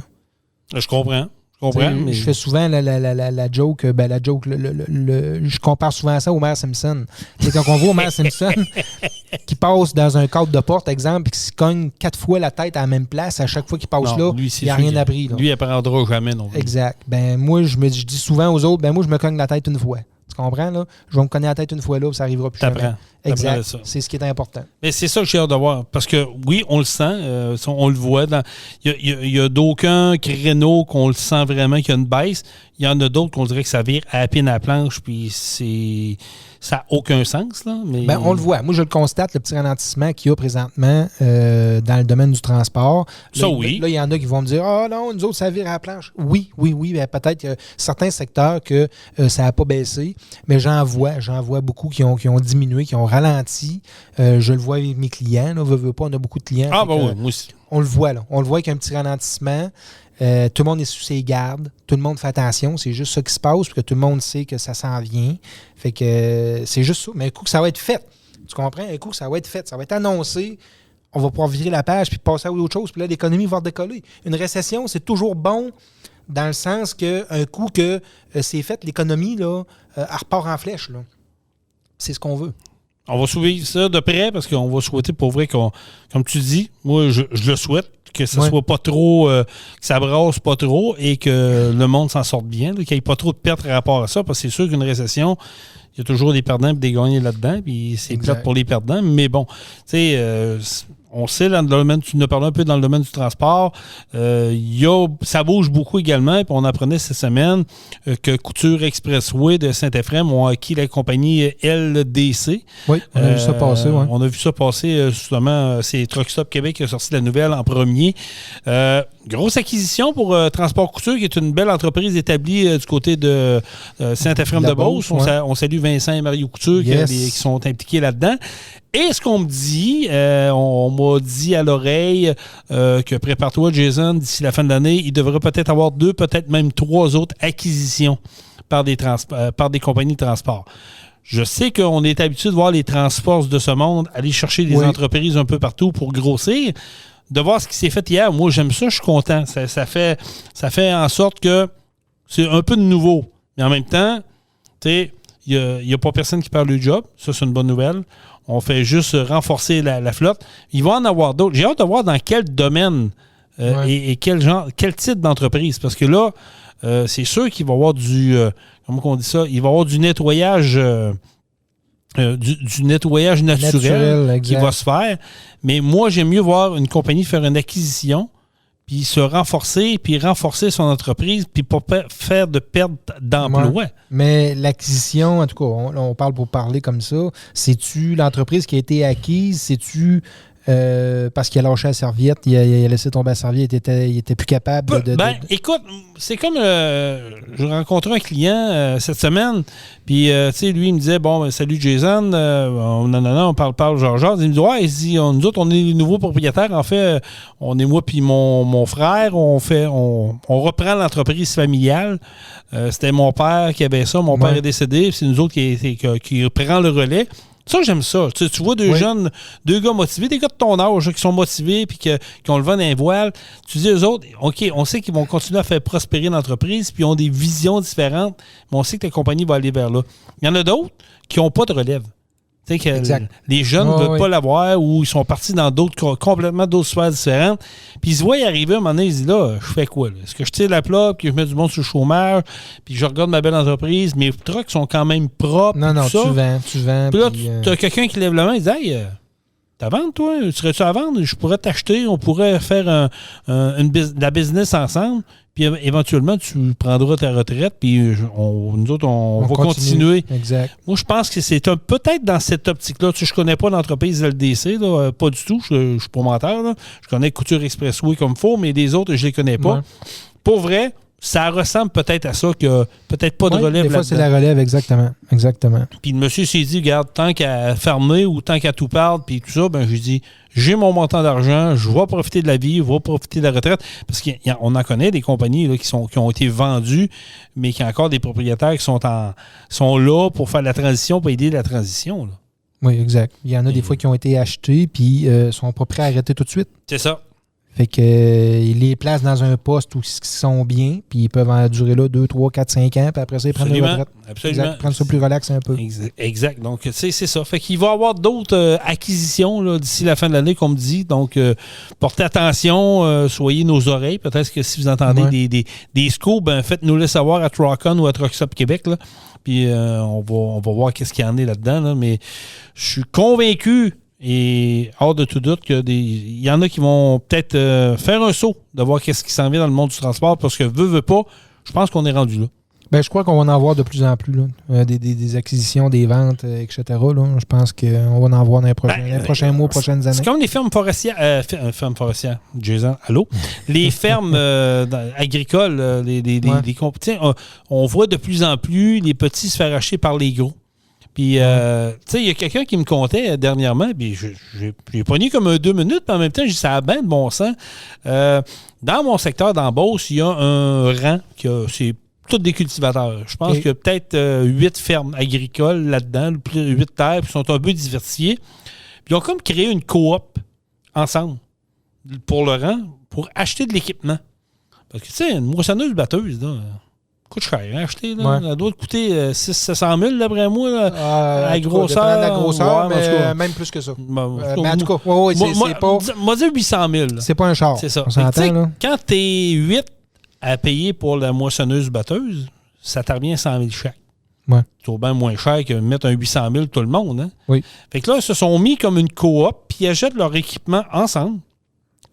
Je comprends. Mais... Je fais souvent la joke, je compare souvent ça au maire Simpson. C'est quand on voit Homer Simpson qui passe dans un cadre de porte, exemple, et qui se cogne 4 fois la tête à la même place, à chaque fois qu'il passe là, il n'y a rien appris. Lui, il n'apprendra jamais non plus. Exact. Moi, je dis souvent aux autres, moi, je me cogne la tête une fois. Tu comprends, là? Je vais me cogner la tête une fois là, puis ça arrivera plus jamais. Exact. C'est ce qui est important. Mais c'est ça que j'ai hâte de voir. Parce que, oui, on le sent. On le voit. Il y a d'aucuns créneaux qu'on le sent vraiment qu'il y a une baisse. Il y en a d'autres qu'on dirait que ça vire à la pine à la planche, puis ça n'a aucun sens. Là, mais... on le voit. Moi, je le constate, le petit ralentissement qu'il y a présentement dans le domaine du transport. Ça, oui. Là, il y en a qui vont me dire « Ah non, nous autres, ça vire à la planche. » Oui. Ben, peut-être que certains secteurs que ça n'a pas baissé, mais j'en vois beaucoup qui ont diminué, qui ont ralenti. Je le vois avec mes clients. Là, veux pas, on a beaucoup de clients. Ah, ben oui, moi aussi. On le voit, là. On le voit avec un petit ralentissement. Tout le monde est sous ses gardes. Tout le monde fait attention. C'est juste ça qui se passe, parce que tout le monde sait que ça s'en vient. Fait que c'est juste ça. Mais un coup que ça va être fait, tu comprends? Un coup que ça va être fait, ça va être annoncé, on va pouvoir virer la page puis passer à autre chose. Puis là, l'économie va redécoller. Une récession, c'est toujours bon dans le sens qu'un coup que c'est fait, l'économie, là, elle repart en flèche. Là. C'est ce qu'on veut. On va suivre ça de près parce qu'on va souhaiter pour vrai comme tu dis, moi je le souhaite, que ça soit pas trop, que ça brasse pas trop et que le monde s'en sorte bien, là, qu'il n'y ait pas trop de pertes par rapport à ça, parce que c'est sûr qu'une récession, il y a toujours des perdants et des gagnants là-dedans, puis c'est plate pour les perdants, mais bon, tu sais, on sait, dans le domaine, tu nous as parlé un peu dans le domaine du transport, ça bouge beaucoup également. Puis on apprenait cette semaine que Couture Expressway de Saint-Ephrem ont acquis la compagnie LDC. Oui, on a vu ça passer. Ouais. On a vu ça passer, justement, c'est Truck Stop Québec qui a sorti la nouvelle en premier. Grosse acquisition pour Transport Couture, qui est une belle entreprise établie du côté de Saint-Ephrem-de-Beauce. On salue Vincent et Mario Couture qui sont impliqués là-dedans. Et ce qu'on me dit, on m'a dit à l'oreille que prépare-toi, Jason, d'ici la fin de l'année, il devrait peut-être avoir 2, peut-être même 3 autres acquisitions par des compagnies de transport. Je sais qu'on est habitué de voir les transports de ce monde aller chercher des entreprises un peu partout pour grossir. De voir ce qui s'est fait hier, moi j'aime ça, je suis content. Ça fait en sorte que c'est un peu de nouveau. Mais en même temps, tu sais, il n'y a pas personne qui perd le job. Ça, c'est une bonne nouvelle. On fait juste renforcer la flotte. Il va en avoir d'autres. J'ai hâte de voir dans quel domaine et quel type d'entreprise. Parce que là, c'est sûr qu'il va y avoir comment on dit ça? Il va y avoir du nettoyage du nettoyage naturel qui va se faire. Mais moi, j'aime mieux voir une compagnie faire une acquisition puis se renforcer, puis renforcer son entreprise, puis pas faire de perte d'emploi. Ouais. Mais l'acquisition, en tout cas, on parle pour parler comme ça, c'est-tu l'entreprise qui a été acquise, c'est-tu parce qu'il a lâché la serviette, il a laissé tomber la serviette, il était plus capable de... Écoute, c'est comme... je rencontrais un client cette semaine, puis, tu sais, lui, il me disait, bon, salut Jason, on parle genre. Il me dit, ouais, nous autres, on est les nouveaux propriétaires. En fait, on est moi puis mon frère, on reprend l'entreprise familiale. C'était mon père qui avait ça, mon père est décédé, c'est nous autres qui reprend le relais. Ça, j'aime ça. Tu vois deux gars motivés, des gars de ton âge qui sont motivés puis qui ont le vent d'un voile. Tu dis eux autres, OK, on sait qu'ils vont continuer à faire prospérer l'entreprise puis ils ont des visions différentes, mais on sait que la compagnie va aller vers là. Il y en a d'autres qui n'ont pas de relève. Tu sais que les jeunes ne veulent pas l'avoir ou ils sont partis dans complètement d'autres sphères différentes. Puis ils se voient y arriver à un moment donné, ils se disent là, je fais quoi? Là? Est-ce que je tire la plaque, puis je mets du monde sur le chômage, puis je regarde ma belle entreprise, mes trucks sont quand même propres. Non, tu vends. Puis là, tu as quelqu'un qui lève la main et dit hey, t'as vendre, toi? Serais-tu à vendre? Je pourrais t'acheter, on pourrait faire de la business ensemble. Puis éventuellement, tu prendras ta retraite, puis nous autres, on va continuer. Exact. Moi, je pense que c'est peut-être dans cette optique-là. Tu sais, je ne connais pas l'entreprise LDC, là, pas du tout. Je suis pas menteur. Là. Je connais Couture Expressway comme il faut, mais les autres, je ne les connais pas. Ouais. Pour vrai, ça ressemble peut-être à ça, que peut-être pas de relève des fois, c'est la relève, exactement. Puis le monsieur s'est dit, regarde, tant qu'à fermer ou tant qu'à tout perdre, puis tout ça, ben j'ai dit, j'ai mon montant d'argent, je vais profiter de la vie, je vais profiter de la retraite. Parce qu'on en connaît des compagnies là, qui ont été vendues, mais qui ont encore des propriétaires qui sont là pour faire la transition, pour aider la transition. Là. Oui, exact. Il y en a des fois qui ont été achetés, puis sont pas prêts à arrêter tout de suite. C'est ça. Fait que ils les placent dans un poste où ils sont bien, puis ils peuvent en durer là 2, 3, 4, 5 ans, puis après ça, ils prennent une retraite. Absolument. Exact, prendre ça plus relax un peu. Exact. Donc, c'est ça. Fait qu'il va y avoir d'autres acquisitions là, d'ici la fin de l'année, comme dit. Donc, portez attention, soyez nos oreilles. Peut-être que si vous entendez des scoops, faites-nous-le savoir à Truckon ou à Truck Stop Québec, là. Puis on va voir qu'est-ce qu'il y en est là-dedans. Là. Mais je suis convaincu et hors de tout doute qu'il y en a qui vont peut-être faire un saut de voir qu'est-ce qui s'en vient dans le monde du transport parce que veut pas, je pense qu'on est rendu là. Ben, je crois qu'on va en avoir de plus en plus. Là. Des acquisitions, des ventes, etc. Là. Je pense qu'on va en avoir dans les prochains mois, prochaines années. C'est comme les fermes forestières. Fermes forestières, Jason, allô? Les fermes agricoles, on voit de plus en plus les petits se faire acheter par les gros. Puis, tu sais, il y a quelqu'un qui me contait dernièrement, puis j'ai pogné comme 2 minutes, puis en même temps, j'ai dit, ça a bien de bon sens. Dans mon secteur d'Beauce, il y a un rang c'est tous des cultivateurs. Je pense qu'il y a peut-être 8 fermes agricoles là-dedans, 8 terres, puis sont un peu diversifiées. Puis ils ont comme créé une coop ensemble pour le rang, pour acheter de l'équipement. Parce que, tu sais, une moissonneuse batteuse, là, coûte cher à acheter. Là. Ouais. Elle doit coûter 600-700 000, d'après moi, là, à grosseur. La grosseur, mais même plus que ça. Mais en tout cas, c'est pas... Moi, dire 800 000. Là. C'est pas un char. C'est ça. Quand t'es 8 à payer pour la moissonneuse-batteuse, ça te revient 100 000 chaque. Ouais. C'est bien moins cher que mettre un 800 000 tout le monde. Hein? Oui. Fait que là, ils se sont mis comme une coop, puis ils achètent leur équipement ensemble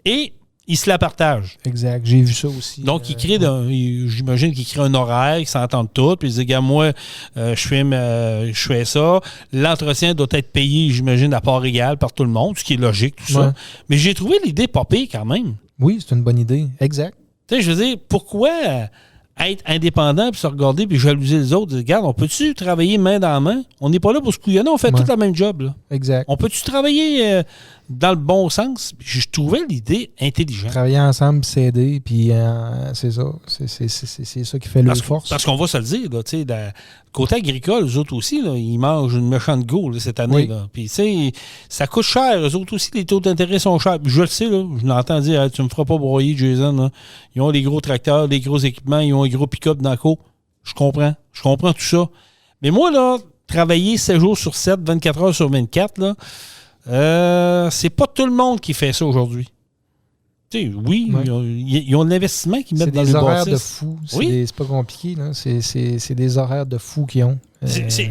et ils se la partagent. Exact. J'ai vu ça aussi. Donc, j'imagine qu'ils créent un horaire, ils s'entendent tous, puis ils disent, regarde, moi, je fais ça. L'entretien doit être payé, j'imagine, à part égale par tout le monde, ce qui est logique, tout ça. Mais j'ai trouvé l'idée pas pire quand même. Oui, c'est une bonne idée. Exact. Tu sais, je veux dire, pourquoi être indépendant puis se regarder puis jalouser les autres? Regarde, on peut-tu travailler main dans main? On n'est pas là pour se couillonner, on fait tout le même job. Là. Exact. On peut-tu travailler dans le bon sens? Je trouvais l'idée intelligente. Travailler ensemble, s'aider, puis c'est ça. C'est ça qui fait le force. Parce qu'on va se le dire, là, tu sais, côté agricole, eux autres aussi, là, ils mangent une méchante go là, cette année. Oui. Puis, tu sais, ça coûte cher. Eux autres aussi, les taux d'intérêt sont chers. Puis, je le sais, là, je l'entends dire, hey, tu me feras pas broyer, Jason. Là. Ils ont les gros tracteurs, les gros équipements, ils ont les gros pick-up dans le cours. Je comprends tout ça. Mais moi, là, travailler 7 jours sur 7, 24 heures sur 24, là, c'est pas tout le monde qui fait ça aujourd'hui. Oui, ils ont de l'investissement qu'ils mettent dans les bâtisses. C'est des horaires de fous. C'est pas compliqué. Là. C'est des horaires de fous qu'ils ont.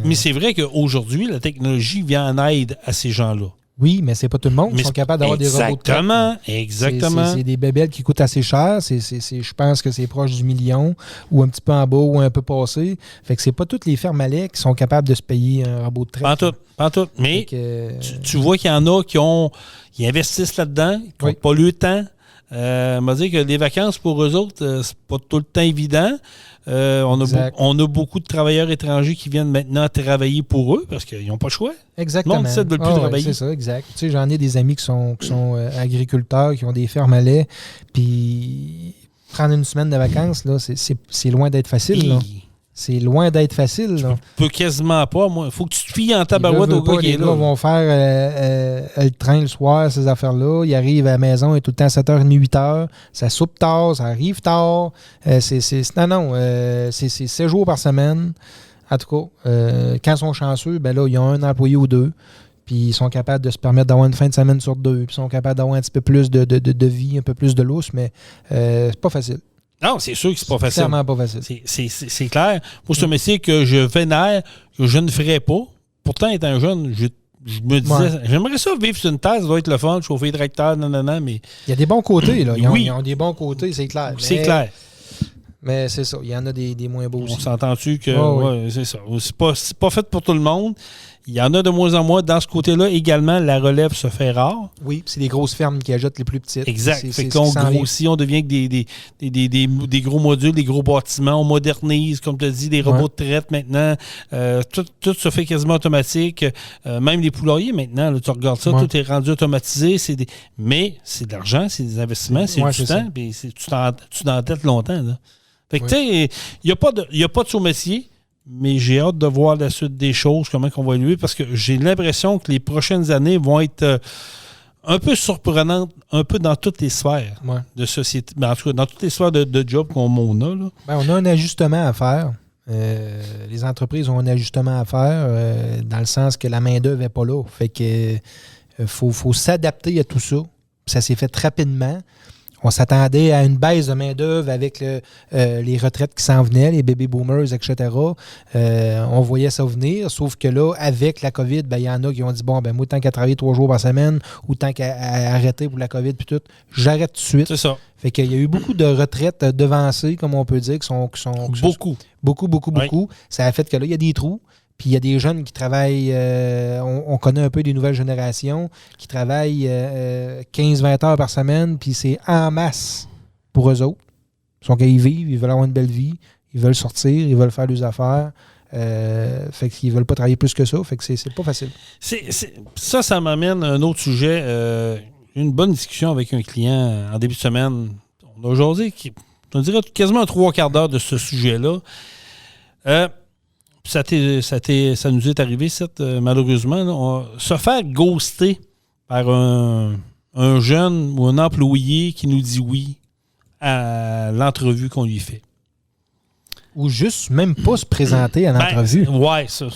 Mais c'est vrai qu'aujourd'hui, la technologie vient en aide à ces gens-là. Oui, mais c'est pas tout le monde qui sont capables d'avoir des robots de traite. Exactement. C'est des bébelles qui coûtent assez cher. Je pense que c'est proche du million ou un petit peu en bas ou un peu passé. Fait que c'est pas toutes les fermes à lait qui sont capables de se payer un robot de traite. Pas toutes. Mais tu vois qu'il y en a qui investissent là-dedans, qui n'ont pas le temps. On m'a dit que les vacances, pour eux autres, c'est pas tout le temps évident. On a beaucoup de travailleurs étrangers qui viennent maintenant travailler pour eux parce qu'ils n'ont pas le choix. Exactement. Non, ils ne veulent plus travailler. C'est ça, exact. Tu sais, j'en ai des amis qui sont agriculteurs, qui ont des fermes à lait, puis prendre une semaine de vacances, là, c'est loin d'être facile. Là. C'est loin d'être facile. Là. Tu peux quasiment pas, moi. Il faut que tu te fies en tabarouette au gars qui est là. Les gars vont faire le train le soir, ces affaires-là. Ils arrivent à la maison, il est tout le temps 7h30, 8h. Ça soupe tard, ça arrive tard. C'est 7 jours par semaine. En tout cas, quand ils sont chanceux, ben là, ils ont un employé ou 2. Puis ils sont capables de se permettre d'avoir une fin de semaine sur 2. Puis ils sont capables d'avoir un petit peu plus de vie, un peu plus de lousse, mais c'est pas facile. Non, c'est sûr que c'est pas facile. C'est clairement pas facile. C'est clair. Moi, c'est un métier que je vénère, que je ne ferais pas. Pourtant, étant jeune, je me disais, j'aimerais ça vivre sur une terre, ça doit être le fun, chauffer les tracteurs, mais... Il y a des bons côtés, là. Ils ont des bons côtés, c'est clair. C'est clair. Mais c'est ça, il y en a des moins beaux aussi. On s'entend-tu que c'est ça. C'est pas fait pour tout le monde. Il y en a de moins en moins. Dans ce côté-là, également, la relève se fait rare. Oui, c'est les grosses fermes qui achètent les plus petites. Fait que là, on grossit, on devient des gros modules, des gros bâtiments. On modernise, comme tu as dit, des robots de traite maintenant. Tout se fait quasiment automatique. Même les poulaillers maintenant, là, tu regardes ça, tout est rendu automatisé. Mais c'est de l'argent, c'est des investissements, c'est du temps. Puis tu t'entêtes longtemps. Là. Fait que tu sais, il n'y a pas de sous-métier. Mais j'ai hâte de voir la suite des choses, comment on va évoluer, parce que j'ai l'impression que les prochaines années vont être un peu surprenante, un peu dans toutes les sphères de société. Ben, en tout cas, dans toutes les sphères de job qu'on a. Là. Ben, on a un ajustement à faire. Les entreprises ont un ajustement à faire dans le sens que la main-d'œuvre n'est pas là. Fait que faut s'adapter à tout ça. Ça s'est fait rapidement. On s'attendait à une baisse de main-d'œuvre avec les retraites qui s'en venaient, les baby boomers, etc. On voyait ça venir, sauf que là, avec la COVID, il y en a qui ont dit bon, moi, tant qu'à travailler 3 jours par semaine ou tant qu'à arrêter pour la COVID, puis tout, j'arrête tout de suite. C'est ça. Fait qu'il y a eu beaucoup de retraites devancées, comme on peut dire, qui sont beaucoup. Ça a fait que là, il y a des trous. Puis il y a des jeunes qui travaillent, on connaît un peu des nouvelles générations, qui travaillent 15-20 heures par semaine, puis c'est en masse pour eux autres. Ils vivent, ils veulent avoir une belle vie, ils veulent sortir, ils veulent faire leurs affaires. Fait qu'ils veulent pas travailler plus que ça. Fait que c'est pas facile. Ça m'amène à un autre sujet. Une bonne discussion avec un client en début de semaine. On a aujourd'hui, on dirait quasiment 3/4 d'heure de ce sujet-là. Ça nous est arrivé, malheureusement, là, se faire ghoster par un jeune ou un employé qui nous dit oui à l'entrevue qu'on lui fait. Ou juste même pas se présenter à l'entrevue. Ouais, ça.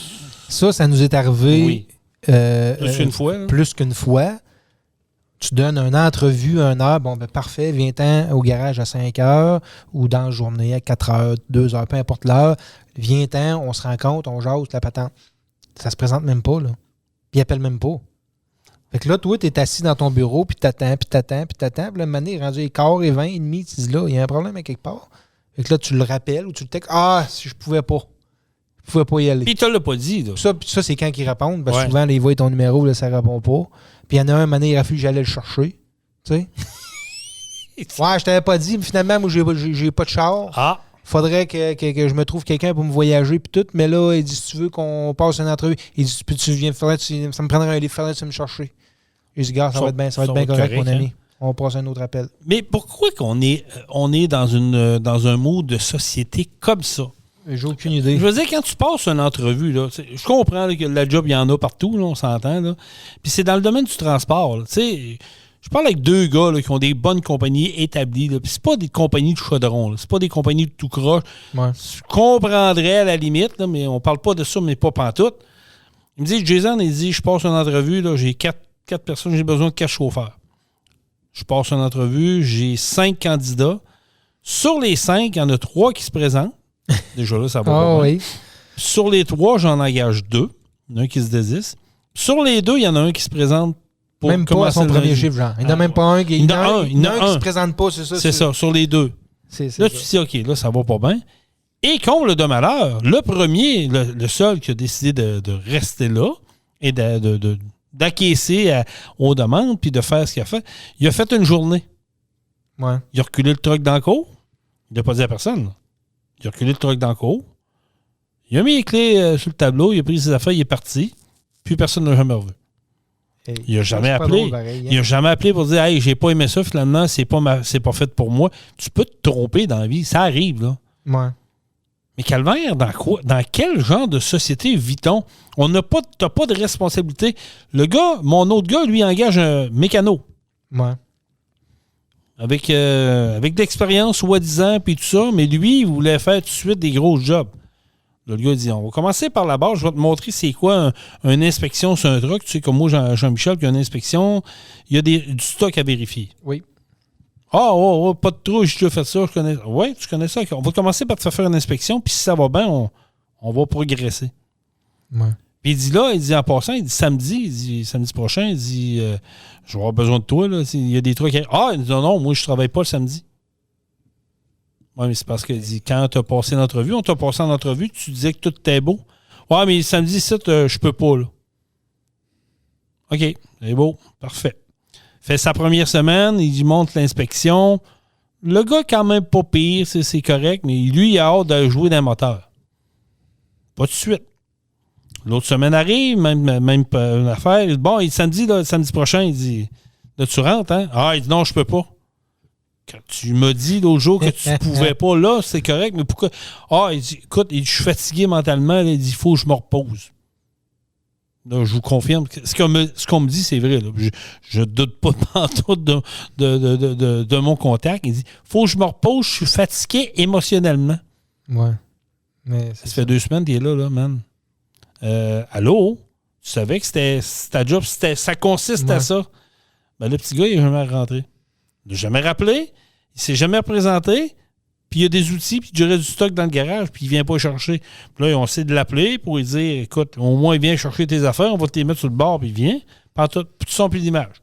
Ça nous est arrivé plus qu'une fois. Tu donnes une entrevue à 1 heure, parfait, viens-t'en au garage à 5 heures ou dans la journée à 4 heures, 2 heures, peu importe l'heure. Viens-t'en, on se rencontre, on jase, la patente. Ça se présente même pas, là. Puis il appelle même pas. Fait que là, toi, t'es assis dans ton bureau, puis t'attends. Puis là, le moment donné, rendu 15h20, tu dis là, il y a un problème à quelque part. Fait que là, tu le rappelles ou tu le textes. Ah, si je pouvais pas. Je pouvais pas y aller. Puis il te l'a pas dit, là. Ça c'est quand ils répondent. Parce que souvent, ils voient ton numéro, là, ça répond pas. Puis il y en a un moment donné, il a fallu que j'allais le chercher. Tu sais? Ouais, je t'avais pas dit, mais finalement, moi, j'ai pas de char. Ah. Faudrait que je me trouve quelqu'un pour me voyager puis tout. Mais là, il dit, si tu veux qu'on passe une entrevue, il dit, tu viens, ça me prendrait un livre, faudrait que tu me chercher. J'ai dit, gars, ça va être bien correct, mon ami. On passe un autre appel. Mais pourquoi qu'on est dans un mode de société comme ça? J'ai aucune idée. Je veux dire, quand tu passes une entrevue, là, je comprends là, que la job, il y en a partout, là, on s'entend. Là. Puis c'est dans le domaine du transport. Je parle avec 2 gars là, qui ont des bonnes compagnies établies. Là, puis c'est pas des compagnies de chaudron. Là, c'est pas des compagnies de tout croche. Ouais. Je comprendrais à la limite, là, mais on parle pas de ça, mais pas pantoute. Il me dit, Jason, je passe une entrevue, là, j'ai 4 personnes, j'ai besoin de 4 chauffeurs. Je passe une entrevue, j'ai 5 candidats. Sur les 5, il y en a 3 qui se présentent. Déjà là, ça va pas oui. Sur les 3, j'en engage 2. Il y en a un qui se désiste. Sur les 2, il y en a un qui se présente pour même pas à son premier chiffre, genre. Il n'y en a même pas un qui se présente pas, c'est ça. C'est ça, sur les 2. Là, tu te dis, OK, là, ça va pas bien. Et comble de malheur, le premier, le seul qui a décidé de rester là et d'acquiescer aux demandes puis de faire ce qu'il a fait, il a fait une journée. Ouais. Il a reculé le truck dans le cours. Il n'a pas dit à personne, là. Il a reculé le truck dans le cours. Il a mis les clés sur le tableau, il a pris ses affaires, il est parti. Puis personne ne l'a jamais revu. Il n'a jamais appelé. Il n'a jamais appelé pour dire hey, j'ai pas aimé ça, finalement, c'est pas fait pour moi. Tu peux te tromper dans la vie, ça arrive, là. Ouais. Mais calvaire, dans quoi? Dans quel genre de société vit-on? T'as pas de responsabilité. Le gars, mon autre gars, lui, engage un mécano. Ouais. Avec de l'expérience, soi-disant, puis tout ça, mais lui, il voulait faire tout de suite des gros jobs. Le gars dit, on va commencer par la base, je vais te montrer c'est quoi une inspection sur un truck. Tu sais, comme moi, Jean-Michel, qui a une inspection, il y a du stock à vérifier. Oui. Ah, pas de trou, j'ai déjà fait ça, je connais. Oui, tu connais ça. On va commencer par te faire une inspection, puis si ça va bien, on va progresser. Ouais. Puis il dit en passant, samedi prochain, il dit, je vais avoir besoin de toi, là. Il y a des trucs. Il dit, non, moi, je travaille pas le samedi. Oui, mais c'est parce que dit, quand tu as passé l'entrevue, on t'a passé en entrevue, tu disais que tout était beau. Ouais, mais samedi, je peux pas, là. OK, c'est beau, parfait. Fait sa première semaine, il monte l'inspection. Le gars, quand même pas pire, c'est correct, mais lui, il a hâte de jouer dans le moteur. Pas tout de suite. L'autre semaine arrive, même une affaire. Bon, samedi prochain, il dit, là, tu rentres, hein? Ah, il dit, non, je peux pas. Quand tu m'as dit l'autre jour que tu pouvais pas, là, c'est correct, mais pourquoi? Ah, il dit, écoute, je suis fatigué mentalement, là, il dit, il faut que je me repose. Là, je vous confirme que ce qu'on me dit, c'est vrai. Là. Je doute pas pantoute de mon contact. Il dit faut que je me repose, je suis fatigué émotionnellement. Ouais. Mais ça fait 2 semaines qu'il est là, man. Allô? Tu savais que ta job, ça consiste à ça. Ben, le petit gars, il n'est jamais rentré. Il n'a jamais rappelé, il ne s'est jamais représenté, puis il y a des outils, puis il y aurait du stock dans le garage, puis il ne vient pas chercher. Puis là, on essaie de l'appeler pour lui dire écoute, au moins, il vient chercher tes affaires, on va te les mettre sur le bord, puis il vient. Puis tu sens plus d'image.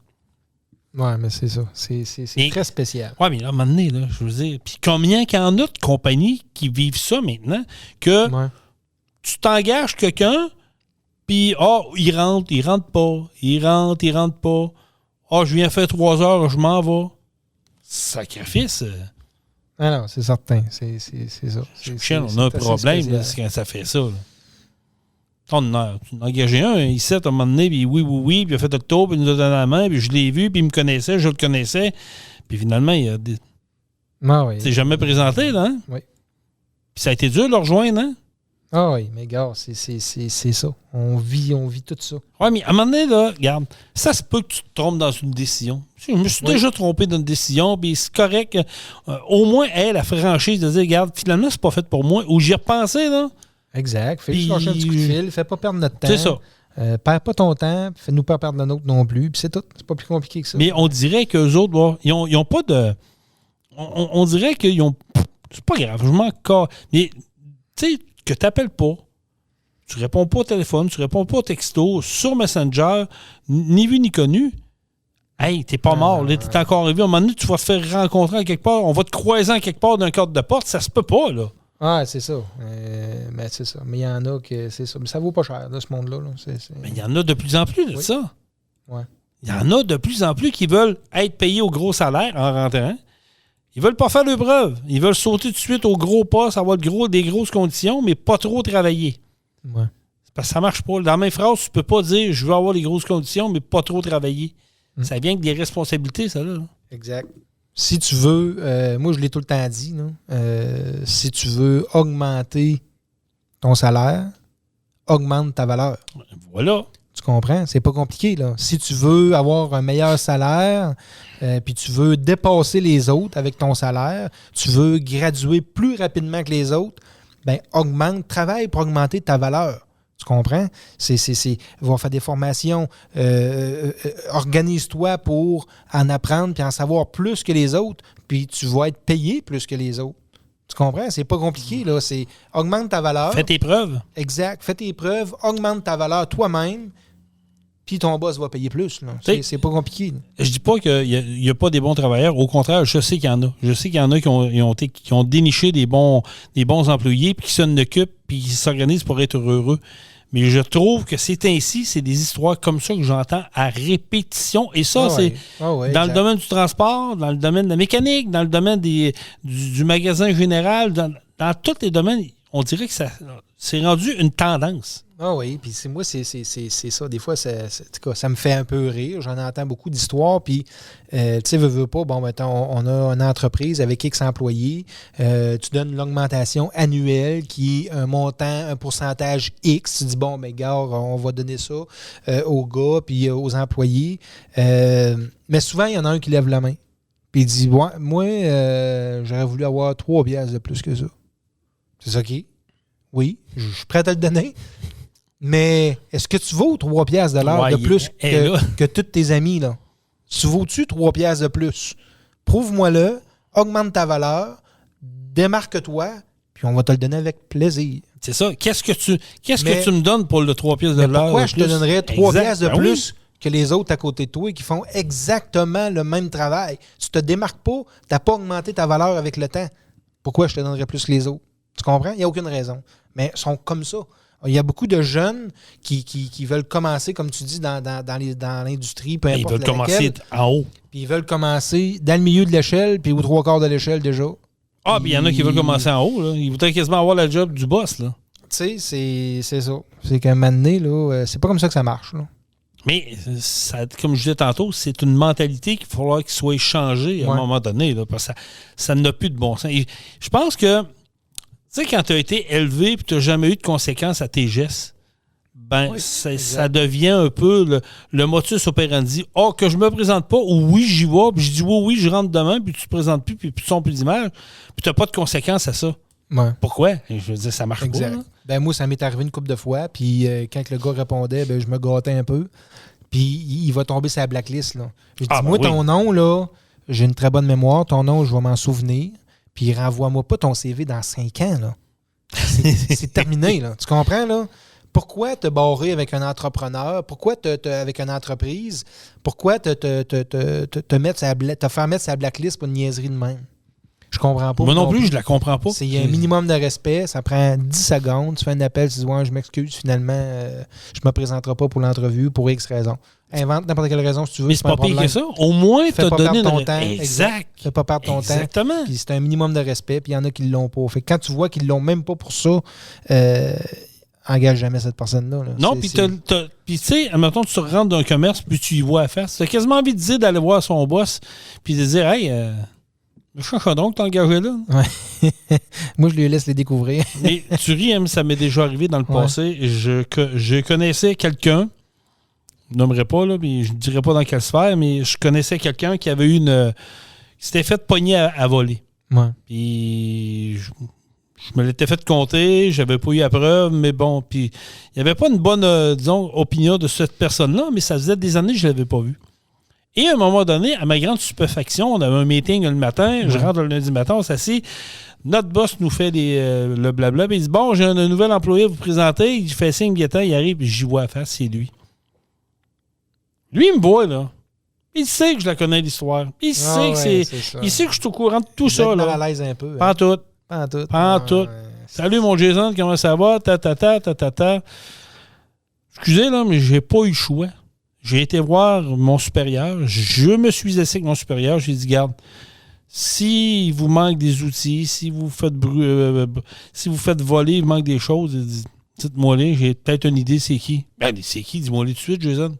Oui, mais c'est ça. C'est très spécial. Oui, mais là, à un moment donné, là, je veux dire, puis combien qu'il y en a de compagnies qui vivent ça maintenant, que tu t'engages quelqu'un, puis, il rentre pas. Il rentre pas. Je viens faire 3 heures, je m'en vais. Sacrifice. Ah non, c'est certain. C'est ça. Michel, on a un problème là, quand ça fait ça. Tu en as engagé un, il sait à un moment donné, puis oui, puis il a fait le tour, puis il nous a donné la main, puis je l'ai vu, puis il me connaissait, je le connaissais. Puis finalement, il a des... oui. C'est jamais présenté, là. Hein? Oui. Puis ça a été dur de le rejoindre, hein? Ah oui, mais gars, c'est ça. On vit tout ça. Oui, mais à un moment donné, là, regarde, ça se peut que tu te trompes dans une décision. Je me suis déjà trompé dans une décision, puis c'est correct. Au moins, la franchise de dire, regarde, finalement, c'est pas fait pour moi. Ou j'y ai repensé, là. Exact. Fais-nous chercher un petit coup de fil. Fais pas perdre notre temps. C'est ça. Perds pas ton temps, fais-nous pas perdre le nôtre non plus. Puis c'est tout. C'est pas plus compliqué que ça. Mais on dirait qu'eux autres, ils ont pas de... On dirait qu'ils ont... C'est pas grave, je m'en casse. Mais, tu sais, que tu n'appelles pas, tu réponds pas au téléphone, tu réponds pas au texto, sur Messenger, ni vu ni connu, hey, t'es pas mort, là, t'es encore arrivé. À un moment donné, tu vas te faire rencontrer à quelque part, on va te croiser en quelque part d'un cadre de porte, ça se peut pas, là. Ah, c'est ça. Mais c'est ça. Mais il y en a que c'est ça. Mais ça vaut pas cher, là, ce monde-là. Là. Mais il y en a de plus en plus de ça. Ouais. Il y en a de plus en plus qui veulent être payés au gros salaire en rentrant. Ils veulent pas faire le preuve. Ils veulent sauter tout de suite au gros poste, avoir des grosses conditions, mais pas trop travailler. Ouais. Parce que ça marche pas. Dans la même phrase, tu peux pas dire je veux avoir des grosses conditions, mais pas trop travailler. Ça vient avec des responsabilités, ça, là. Exact. Si tu veux, moi je l'ai tout le temps dit, si tu veux augmenter ton salaire, augmente ta valeur. Voilà. Tu comprends? C'est pas compliqué, là. Si tu veux avoir un meilleur salaire, puis tu veux dépasser les autres avec ton salaire, tu veux graduer plus rapidement que les autres, bien, travaille pour augmenter ta valeur. Tu comprends? Va faire des formations, organise-toi pour en apprendre puis en savoir plus que les autres, puis tu vas être payé plus que les autres. Tu comprends? C'est pas compliqué, là. C'est augmente ta valeur. Fais tes preuves. Exact. Fais tes preuves, augmente ta valeur toi-même, puis ton boss va payer plus. Là. C'est pas compliqué. Là. Je dis pas qu'il n'y a pas des bons travailleurs. Au contraire, je sais qu'il y en a. Je sais qu'il y en a qui ont déniché des bons employés, puis qui s'en occupent, puis qui s'organisent pour être heureux. Mais je trouve que c'est ainsi, c'est des histoires comme ça que j'entends à répétition. Et ça, c'est dans le domaine du transport, dans le domaine de la mécanique, dans le domaine du magasin général, dans tous les domaines, on dirait que c'est rendu une tendance. Ah oui, puis c'est ça. Des fois, ça me fait un peu rire. J'en entends beaucoup d'histoires. Puis, tu sais, veux pas, bon, mettons, on a une entreprise avec X employés. Tu donnes l'augmentation annuelle qui est un montant, un pourcentage X. Tu dis, bon, ben, gars, on va donner ça aux gars puis aux employés. Mais souvent, il y en a un qui lève la main. Puis il dit, ouais, moi, j'aurais voulu avoir 3 piastres de plus que ça. C'est ça qui est. Oui, je suis prêt à te le donner. Mais est-ce que tu vaux 3 piastres de l'heure de plus que tous tes amis, là? Tu vaux-tu 3 piastres de plus? Prouve-moi-le, augmente ta valeur, démarque-toi, puis on va te le donner avec plaisir. C'est ça. Qu'est-ce que tu me donnes pour le 3 piastres de l'heure? Pourquoi je te donnerais 3 piastres de plus que les autres à côté de toi qui font exactement le même travail? Tu te démarques pas, tu n'as pas augmenté ta valeur avec le temps. Pourquoi je te donnerais plus que les autres? Tu comprends? Il n'y a aucune raison. Mais ils sont comme ça. Il y a beaucoup de jeunes qui veulent commencer, comme tu dis, dans l'industrie, peu importe laquelle. Ils veulent commencer en haut. Puis ils veulent commencer dans le milieu de l'échelle, puis aux 3/4 de l'échelle déjà. Ah, puis il y en a qui veulent commencer en haut. Là. Ils voudraient quasiment avoir la job du boss. Là. Tu sais, c'est ça. C'est qu'à un moment donné, là, c'est pas comme ça que ça marche. Là. Mais, comme je disais tantôt, c'est une mentalité qu'il va falloir qu'il soit changée à un moment donné. Là, parce que ça n'a plus de bon sens. Et je pense que, tu sais, quand tu as été élevé et tu n'as jamais eu de conséquences à tes gestes, ça devient un peu le motus operandi. Que je me présente pas, ou oui, j'y vais, puis je dis oui, je rentre demain, puis tu te présentes plus, puis tu sens plus d'image, puis tu n'as pas de conséquences à ça. Ouais. Pourquoi? Je veux dire, ça marche pas. Moi, ça m'est arrivé une couple de fois, puis quand le gars répondait, je me gâtais un peu, puis il va tomber sur la blacklist. Là. Je dis, ton nom, là, j'ai une très bonne mémoire, ton nom, je vais m'en souvenir, puis renvoie-moi pas ton CV dans 5 ans. Là. C'est terminé, là. Tu comprends, là? Pourquoi te barrer avec un entrepreneur? Pourquoi avec une entreprise? Pourquoi te faire mettre sur la blacklist pour une niaiserie de même? Je comprends pas. Moi non plus, je la comprends pas. Il y a un minimum de respect. Ça prend 10 secondes. Tu fais un appel, tu dis je m'excuse, finalement, je me présenterai pas pour l'entrevue pour X raison. Invente n'importe quelle raison si tu veux. Mais c'est pas pire que ça. Au moins, tu as donné ton temps. Exact. Fais pas perdre ton temps. Exactement. Puis c'est un minimum de respect. Puis il y en a qui l'ont pas. Fait que quand tu vois qu'ils l'ont même pas pour ça, engage jamais cette personne-là. Là. Non, puis tu sais, admettons, tu rentres dans un commerce, puis tu y vois à faire. Tu as quasiment envie de dire d'aller voir son boss, puis de dire, hey, je suis un chaudron que t'as engagé là. Ouais. Moi, je lui laisse les découvrir. Mais tu ris, hein, ça m'est déjà arrivé dans le passé. Je connaissais quelqu'un, je nommerai pas, là, mais je ne dirais pas dans quelle sphère, mais je connaissais quelqu'un qui avait eu qui s'était fait pogner à voler. Ouais. Puis je me l'étais fait compter, j'avais pas eu la preuve, mais bon, puis il n'y avait pas une bonne, disons, opinion de cette personne-là, mais ça faisait des années que je ne l'avais pas vu. Et à un moment donné, à ma grande stupéfaction, on avait un meeting le matin, je rentre le lundi matin, on s'assied, notre boss nous fait le blabla, puis il dit, bon, j'ai un nouvel employé à vous présenter, il fait signe, il arrive, puis j'y vois à face, c'est lui. Lui, il me voit, là. Il sait que je la connais, l'histoire. Il sait que c'est il sait que je suis au courant de tout ça, là. Mal à l'aise un peu. Pas tout. Salut, mon Jason, comment ça va? Excusez, là, mais j'ai pas eu le choix. J'ai été voir mon supérieur. Je me suis assis avec mon supérieur. J'ai dit, garde, si vous manque des outils, si vous faites voler, il manque des choses, dites-moi les, j'ai peut-être une idée, c'est qui? C'est qui? Dis-moi les tout de suite, Jason.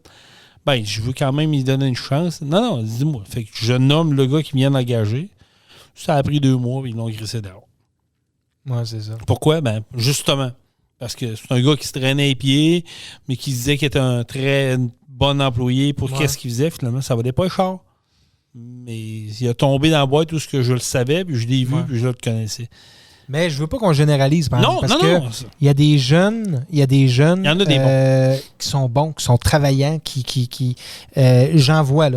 Je veux quand même lui donner une chance. Non, dis-moi. Fait que je nomme le gars qui vient d'engager. Ça a pris 2 mois, ils l'ont grissé dehors. Ouais, c'est ça. Pourquoi? Justement. Parce que c'est un gars qui se traînait les pieds, mais qui disait qu'il était un très bon employé pour qu'est-ce qu'il faisait. Finalement, ça valait pas le char. Mais il a tombé dans la boîte tout ce que je le savais, puis je l'ai vu, puis je le connaissais. Mais je veux pas qu'on généralise, parce que il y a des jeunes, il y en a des bons qui sont bons, qui sont travaillants, qui j'en vois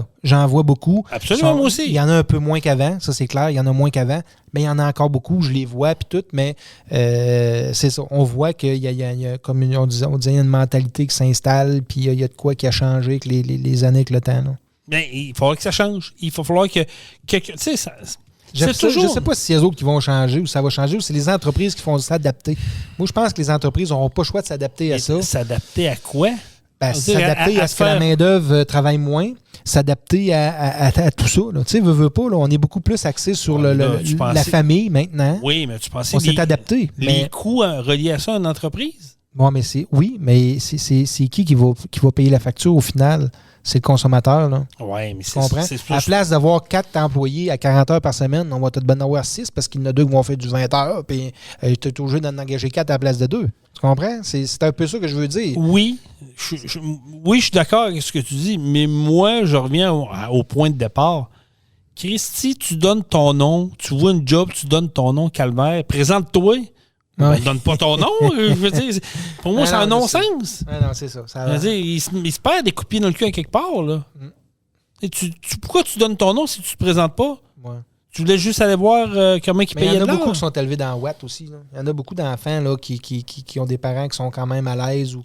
beaucoup. Absolument, moi aussi. Il y en a un peu moins qu'avant, ça c'est clair, il y en a moins qu'avant, mais il y en a encore beaucoup, je les vois puis tout, mais c'est ça, on voit qu'il y a comme on disait, il y a une mentalité qui s'installe, puis il y a de quoi qui a changé avec les années avec le temps. Là. Mais il faudra que ça change. Il va falloir que quelqu'un, tu sais, ça. Je ne sais pas si c'est eux autres qui vont changer ou ça va changer ou c'est les entreprises qui font s'adapter. Moi, je pense que les entreprises n'auront pas le choix de s'adapter à ça. S'adapter à quoi? S'adapter à ce que la main-d'œuvre travaille moins, s'adapter à tout ça. Tu sais, veux pas, là, on est beaucoup plus axé sur la famille maintenant. Oui, mais tu pensais on s'est adapté. Les coûts reliés à ça, une entreprise? Bon, mais c'est qui va payer la facture au final? C'est le consommateur, là. Oui, mais c'est comprends? À la place d'avoir 4 employés à 40 heures par semaine, on va peut-être en avoir 6 parce qu'il y en a 2 qui vont faire du 20 heures, puis tu es obligé d'en engager 4 à la place de 2. Tu comprends? C'est un peu ça que je veux dire. Oui, je suis d'accord avec ce que tu dis, mais moi, je reviens au point de départ. Christy, tu donnes ton nom, tu vois une job, tu donnes ton nom, Calvaire, présente-toi. Ne donne pas ton nom. Je veux dire, pour moi, c'est un non-sens. Non, c'est ça. Je veux dire, il se perd des coups de pied dans le cul à quelque part. Là. Et pourquoi tu donnes ton nom si tu ne te présentes pas? Ouais. Tu voulais juste aller voir comment ils payaient de l'heure. Il y en a beaucoup qui sont élevés dans Watt aussi. Là. Il y en a beaucoup d'enfants là, qui ont des parents qui sont quand même à l'aise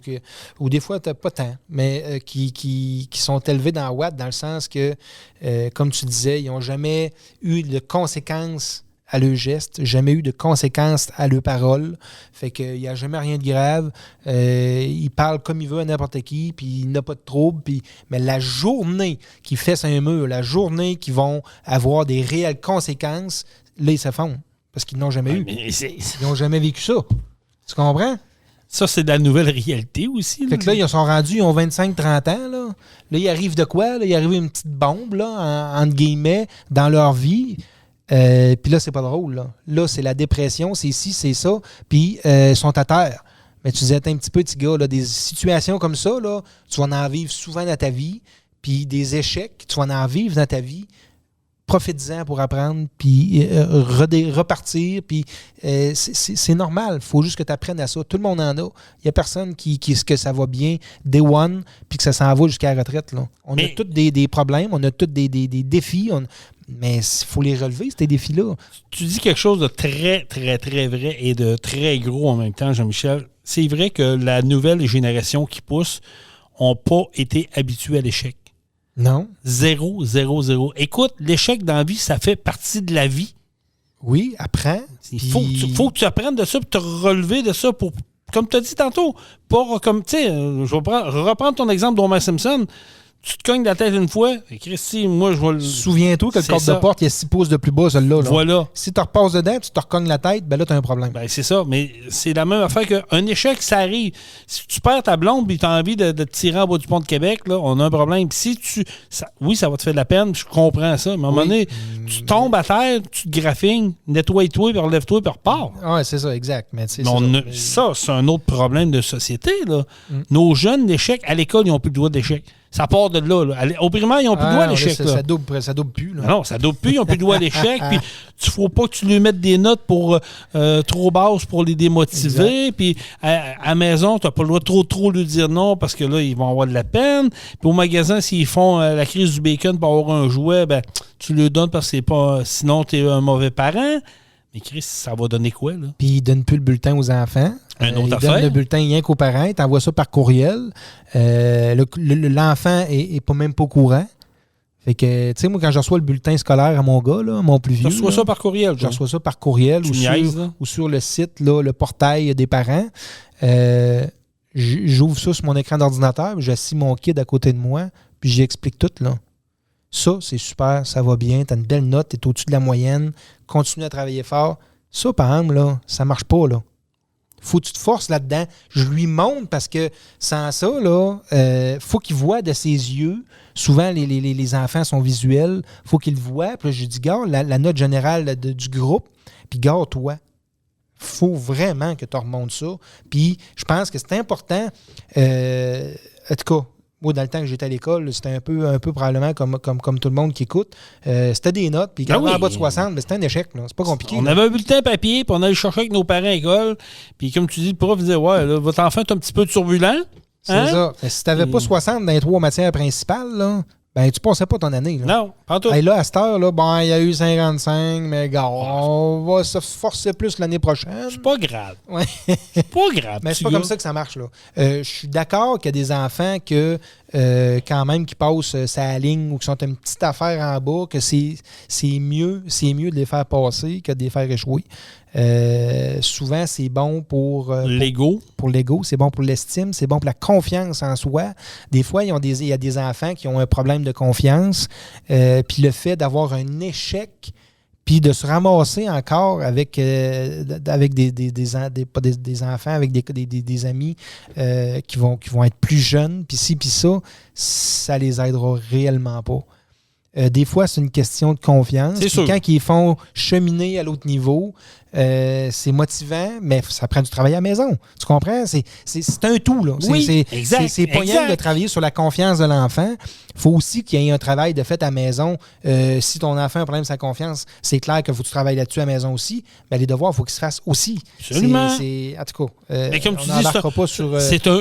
ou des fois, pas tant, mais qui sont élevés dans Watt dans le sens que, comme tu disais, ils n'ont jamais eu de conséquences à leurs gestes, jamais eu de conséquences à leurs paroles. Fait qu'il n'y a jamais rien de grave. Il parle comme il veut à n'importe qui, puis il n'a pas de trouble. Mais la journée qu'ils fessent un mur, la journée qu'ils vont avoir des réelles conséquences, là, ils se fondent. Parce qu'ils n'ont jamais eu. Ils n'ont jamais vécu ça. Tu comprends? Ça, c'est de la nouvelle réalité aussi. Fait que là, ils sont rendus, ils ont 25-30 ans. Là, il arrive de quoi? Là, il arrive une petite bombe, là, entre guillemets, dans leur vie. Puis là, c'est pas drôle. Là, c'est la dépression, c'est ci, c'est ça. Puis ils sont à terre. Mais tu disais, un petit peu, petit gars, là, des situations comme ça, là, tu vas en vivre souvent dans ta vie, puis des échecs, tu vas en vivre dans ta vie. Profites-en pour apprendre, puis repartir, puis c'est normal. Il faut juste que tu apprennes à ça. Tout le monde en a. Il n'y a personne qui que ça va bien day one, puis que ça s'en va jusqu'à la retraite. Là. On a tous des problèmes, on a tous des défis, mais il faut les relever, ces défis-là. Tu dis quelque chose de très, très, très vrai et de très gros en même temps, Jean-Michel. C'est vrai que la nouvelle génération qui pousse n'ont pas été habitués à l'échec. Non. 0, 0, 0. Écoute, l'échec dans la vie, ça fait partie de la vie. Oui, apprends. Il faut que tu apprennes de ça pour te relever de ça pour, comme tu as dit tantôt, pas comme, tu sais, je vais reprendre ton exemple d'Homer Simpson. Tu te cognes la tête une fois, et Christy, moi, je vais le... Souviens-toi que le cadre de porte, il y a 6 pouces de plus bas, celui-là. Là. Voilà. Si tu repasses dedans, tu te recognes la tête, ben là, tu as un problème. Ben, c'est ça, mais c'est la même affaire qu'un échec, ça arrive. Si tu perds ta blonde et tu as envie de te tirer en bas du pont de Québec, là, on a un problème. Puis si oui, ça va te faire de la peine, je comprends ça, mais à un moment donné, tu tombes à terre, tu te graffines, nettoie-toi, puis relève-toi, puis repars. Oui, c'est ça, exact. Mais c'est un autre problème de société. Là. Nos jeunes, l'échec, à l'école, ils n'ont plus le droit d'échec. Ça part de là. Au primaire, ils n'ont plus le droit à l'échec. Ça double plus. Là. Non, ça double plus. Ils n'ont plus le droit à l'échec. Puis, il ne faut pas que tu lui mettes des notes pour trop basses pour les démotiver. Exact. Puis, à la maison, tu n'as pas le droit de trop lui dire non parce que là, ils vont avoir de la peine. Puis, au magasin, s'ils font la crise du bacon pour avoir un jouet, ben, tu le donnes parce que c'est pas. Sinon, tu es un mauvais parent. Mais Chris, ça va donner quoi, là? Puis, il ne donne plus le bulletin aux enfants. Il donne le bulletin rien qu'aux parents. Il t'envoie ça par courriel. L'enfant est même pas au courant. Fait que, tu sais, moi, quand je reçois le bulletin scolaire à mon gars, là, mon plus vieux... Tu reçois ça par courriel? Je reçois ça par courriel ou sur le site, là, le portail des parents. J'ouvre ça sur mon écran d'ordinateur, j'assis mon kid à côté de moi, puis j'explique tout, là. Ça, c'est super, ça va bien, t'as une belle note, t'es au-dessus de la moyenne, continue à travailler fort. Ça, par exemple, là, ça marche pas, là. Faut que tu te forces là-dedans. Je lui montre parce que sans ça, là, faut qu'il voit de ses yeux. Souvent, les enfants sont visuels. Faut qu'il le voit. Puis là, je lui dis, garde la note générale du groupe, puis garde-toi. Faut vraiment que tu remontes ça. Puis je pense que c'est important. En tout cas, moi, dans le temps que j'étais à l'école, c'était un peu probablement comme tout le monde qui écoute. C'était des notes, puis quand on est en bas de 60, c'était un échec. Là. C'est pas compliqué. On avait un bulletin papier, puis on allait chercher avec nos parents à l'école. Puis comme tu dis, le prof disait, ouais, là, votre enfant est un petit peu turbulent. C'est ça. Mais si tu n'avais pas 60 dans les 3 matières principales, là, ben tu passais pas ton année. Là. Non, pas tout. Et là, à cette heure, là, ben, il y a eu 55, mais gars, on va se forcer plus l'année prochaine. C'est pas grave. Ouais. C'est pas grave. Mais c'est pas comme ça que ça marche. Là. Je suis d'accord qu'il y a des enfants que quand même qui passent sa ligne ou qui sont une petite affaire en bas, que c'est mieux de les faire passer que de les faire échouer. Souvent, c'est bon pour l'ego. Pour l'ego, c'est bon pour l'estime, c'est bon pour la confiance en soi. Des fois, il y a des enfants qui ont un problème de confiance. Puis le fait d'avoir un échec, puis de se ramasser encore avec des enfants, avec des amis qui vont être plus jeunes, puis ci, puis ça les aidera réellement pas. Des fois, c'est une question de confiance. C'est sûr. Quand ils font cheminer à l'autre niveau, c'est motivant, mais ça prend du travail à la maison. Tu comprends? C'est un tout. Là. Oui, exact. C'est pas rien de travailler sur la confiance de l'enfant. Il faut aussi qu'il y ait un travail de fait à la maison. Si ton enfant a un problème de sa confiance, c'est clair qu'il faut que tu travailles là-dessus à la maison aussi. Mais les devoirs, il faut qu'ils se fassent aussi. Absolument. En tout cas, mais comme tu dis,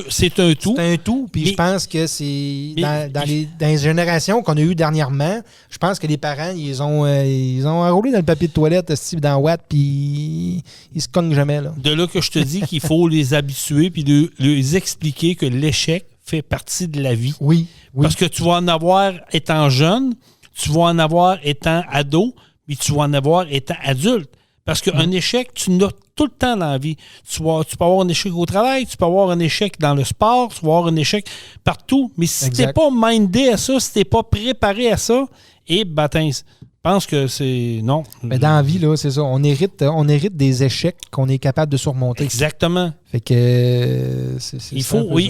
c'est un tout. C'est un tout. Puis je pense que c'est dans les générations qu'on a eues dernièrement, je pense que les parents, ils ont enroulé dans le papier de toilette, dans Watt, puis ils se cognent jamais. Là. De là que je te dis qu'il faut les habituer puis les expliquer que l'échec fait partie de la vie. Oui. Parce que tu vas en avoir étant jeune, tu vas en avoir étant ado, puis tu vas en avoir étant adulte. Parce qu'un échec, tu n'as tout le temps dans la vie. Tu peux avoir un échec au travail, tu peux avoir un échec dans le sport, tu peux avoir un échec partout. Mais si tu n'es pas mindé à ça, si tu n'es pas préparé à ça, je pense que c'est... Non. Mais dans la vie, là, c'est ça. On hérite des échecs qu'on est capable de surmonter. Exactement. Fait que... Il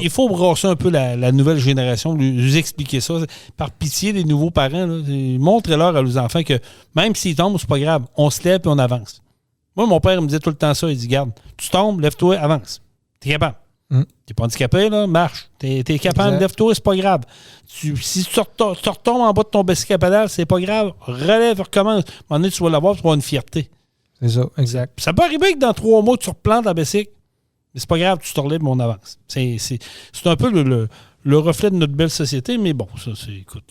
faut brasser un peu la nouvelle génération, lui expliquer ça. Par pitié des nouveaux parents, montrez-leur à leurs enfants que même s'ils tombent, c'est pas grave. On se lève et on avance. Moi, mon père me disait tout le temps ça. Il dit, garde, tu tombes, lève-toi, avance. T'es capable. T'es pas handicapé, là, marche. T'es capable, lève-toi, c'est pas grave. Si tu retombes en bas de ton bicycle à pédale, c'est pas grave. Relève, recommence. À un moment donné, tu vas l'avoir, tu vas avoir une fierté. C'est ça, exact. Ça peut arriver que dans 3 mois, tu replantes la bicycle, mais c'est pas grave, tu te relèves, mais on avance. C'est un peu le reflet de notre belle société, mais bon, ça, écoute...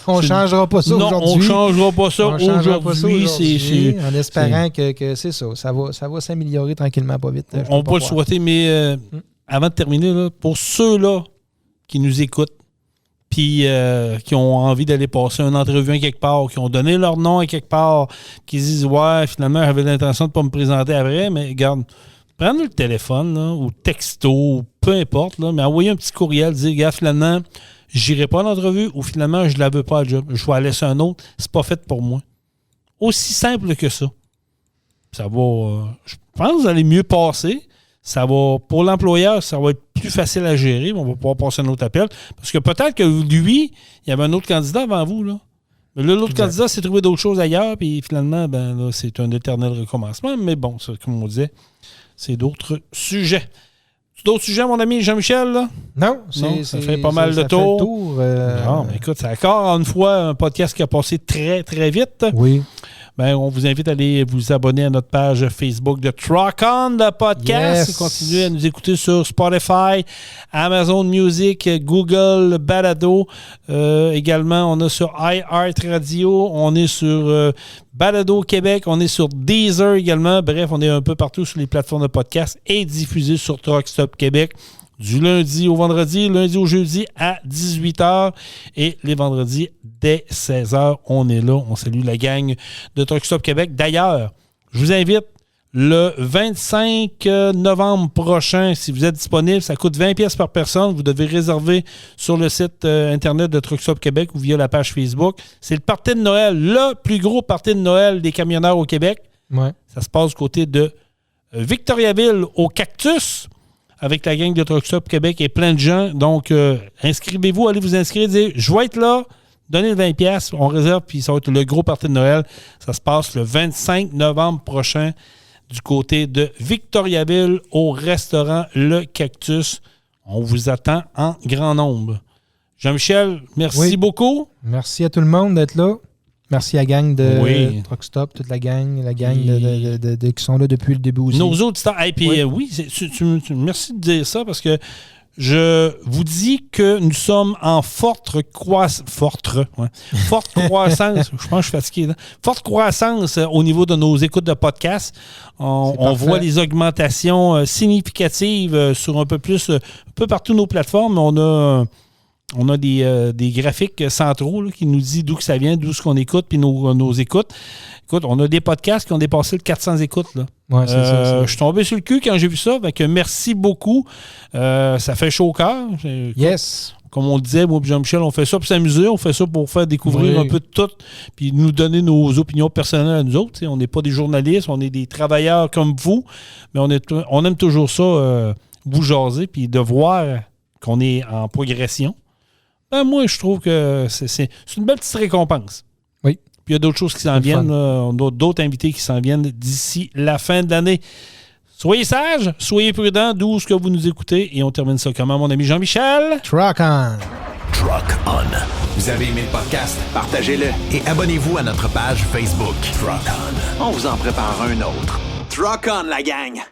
On ne changera pas ça aujourd'hui. Non, on ne changera pas ça aujourd'hui. En espérant que c'est ça. Ça va s'améliorer tranquillement, pas vite. On peut le souhaiter, mais avant de terminer, là, pour ceux-là qui nous écoutent, puis qui ont envie d'aller passer une entrevue à quelque part, qui ont donné leur nom à quelque part, qui disent « Ouais, finalement, j'avais l'intention de ne pas me présenter après, mais regarde, prenez le téléphone, là, ou texto, peu importe, là, mais envoyez un petit courriel, dire « Regarde, finalement, j'irai pas à l'entrevue ou finalement, je ne la veux pas à job. Je vais la laisser un autre. C'est pas fait pour moi. » Aussi simple que ça. Ça va, je pense que vous allez mieux passer. Ça va, pour l'employeur, ça va être plus facile à gérer. On va pouvoir passer un autre appel. Parce que peut-être que lui, il y avait un autre candidat avant vous, là. Mais là, l'autre candidat s'est trouvé d'autres choses ailleurs, puis finalement, ben là, c'est un éternel recommencement. Mais bon, ça, comme on disait, c'est d'autres sujets. D'autres sujets, mon ami Jean-Michel? Là? Non, ça fait pas mal de tours. Non, mais écoute, c'est encore une fois un podcast qui a passé très, très vite. Oui. Ben, on vous invite à aller vous abonner à notre page Facebook de Truck On, le podcast. Yes. Continuez à nous écouter sur Spotify, Amazon Music, Google, Balado. Également, on est sur iHeartRadio. On est sur Balado Québec. On est sur Deezer également. Bref, on est un peu partout sur les plateformes de podcast et diffusé sur Truck Stop Québec. Du lundi au vendredi, lundi au jeudi à 18h et les vendredis dès 16h. On est là. On salue la gang de Truck Stop Québec. D'ailleurs, je vous invite le 25 novembre prochain, si vous êtes disponible, ça coûte 20$ par personne. Vous devez réserver sur le site Internet de Truck Stop Québec ou via la page Facebook. C'est le party de Noël, le plus gros party de Noël des camionneurs au Québec. Ouais. Ça se passe du côté de Victoriaville au Cactus, avec la gang de Truck Stop Québec et plein de gens. Donc, inscrivez-vous, allez vous inscrire, dites « Je vais être là, donnez le 20$, on réserve, puis ça va être le gros party de Noël. » Ça se passe le 25 novembre prochain du côté de Victoriaville au restaurant Le Cactus. On vous attend en grand nombre. Jean-Michel, merci beaucoup. Merci à tout le monde d'être là. Merci à la gang de Truck Stop, toute la gang de qui sont là depuis le début aussi. Nos auditeurs. Et puis, merci de dire ça parce que je vous dis que nous sommes en forte croissance. Je pense que je suis fatigué. Là. Forte croissance au niveau de nos écoutes de podcasts. On voit les augmentations significatives sur un peu partout nos plateformes. On a des graphiques centraux là, qui nous disent d'où que ça vient, d'où ce qu'on écoute, puis nos écoutes. Écoute, on a des podcasts qui ont dépassé le 400 écoutes. Là. Ouais, c'est je suis tombé sur le cul quand j'ai vu ça. Donc, merci beaucoup. Ça fait chaud au cœur. Yes. Comme on le disait, moi et Jean-Michel, on fait ça pour s'amuser, on fait ça pour faire découvrir un peu de tout, puis nous donner nos opinions personnelles à nous autres. T'sais. On n'est pas des journalistes, on est des travailleurs comme vous, mais on aime toujours ça, vous jaser, puis de voir qu'on est en progression. Ben, moi, je trouve que c'est une belle petite récompense. Oui. Puis il y a d'autres choses qui s'en viennent. On a d'autres invités qui s'en viennent d'ici la fin de l'année. Soyez sages, soyez prudents, d'où ce que vous nous écoutez. Et on termine ça comment, mon ami Jean-Michel? Truck On. Truck On. Vous avez aimé le podcast? Partagez-le et abonnez-vous à notre page Facebook. Truck On. On vous en prépare un autre. Truck On, la gang!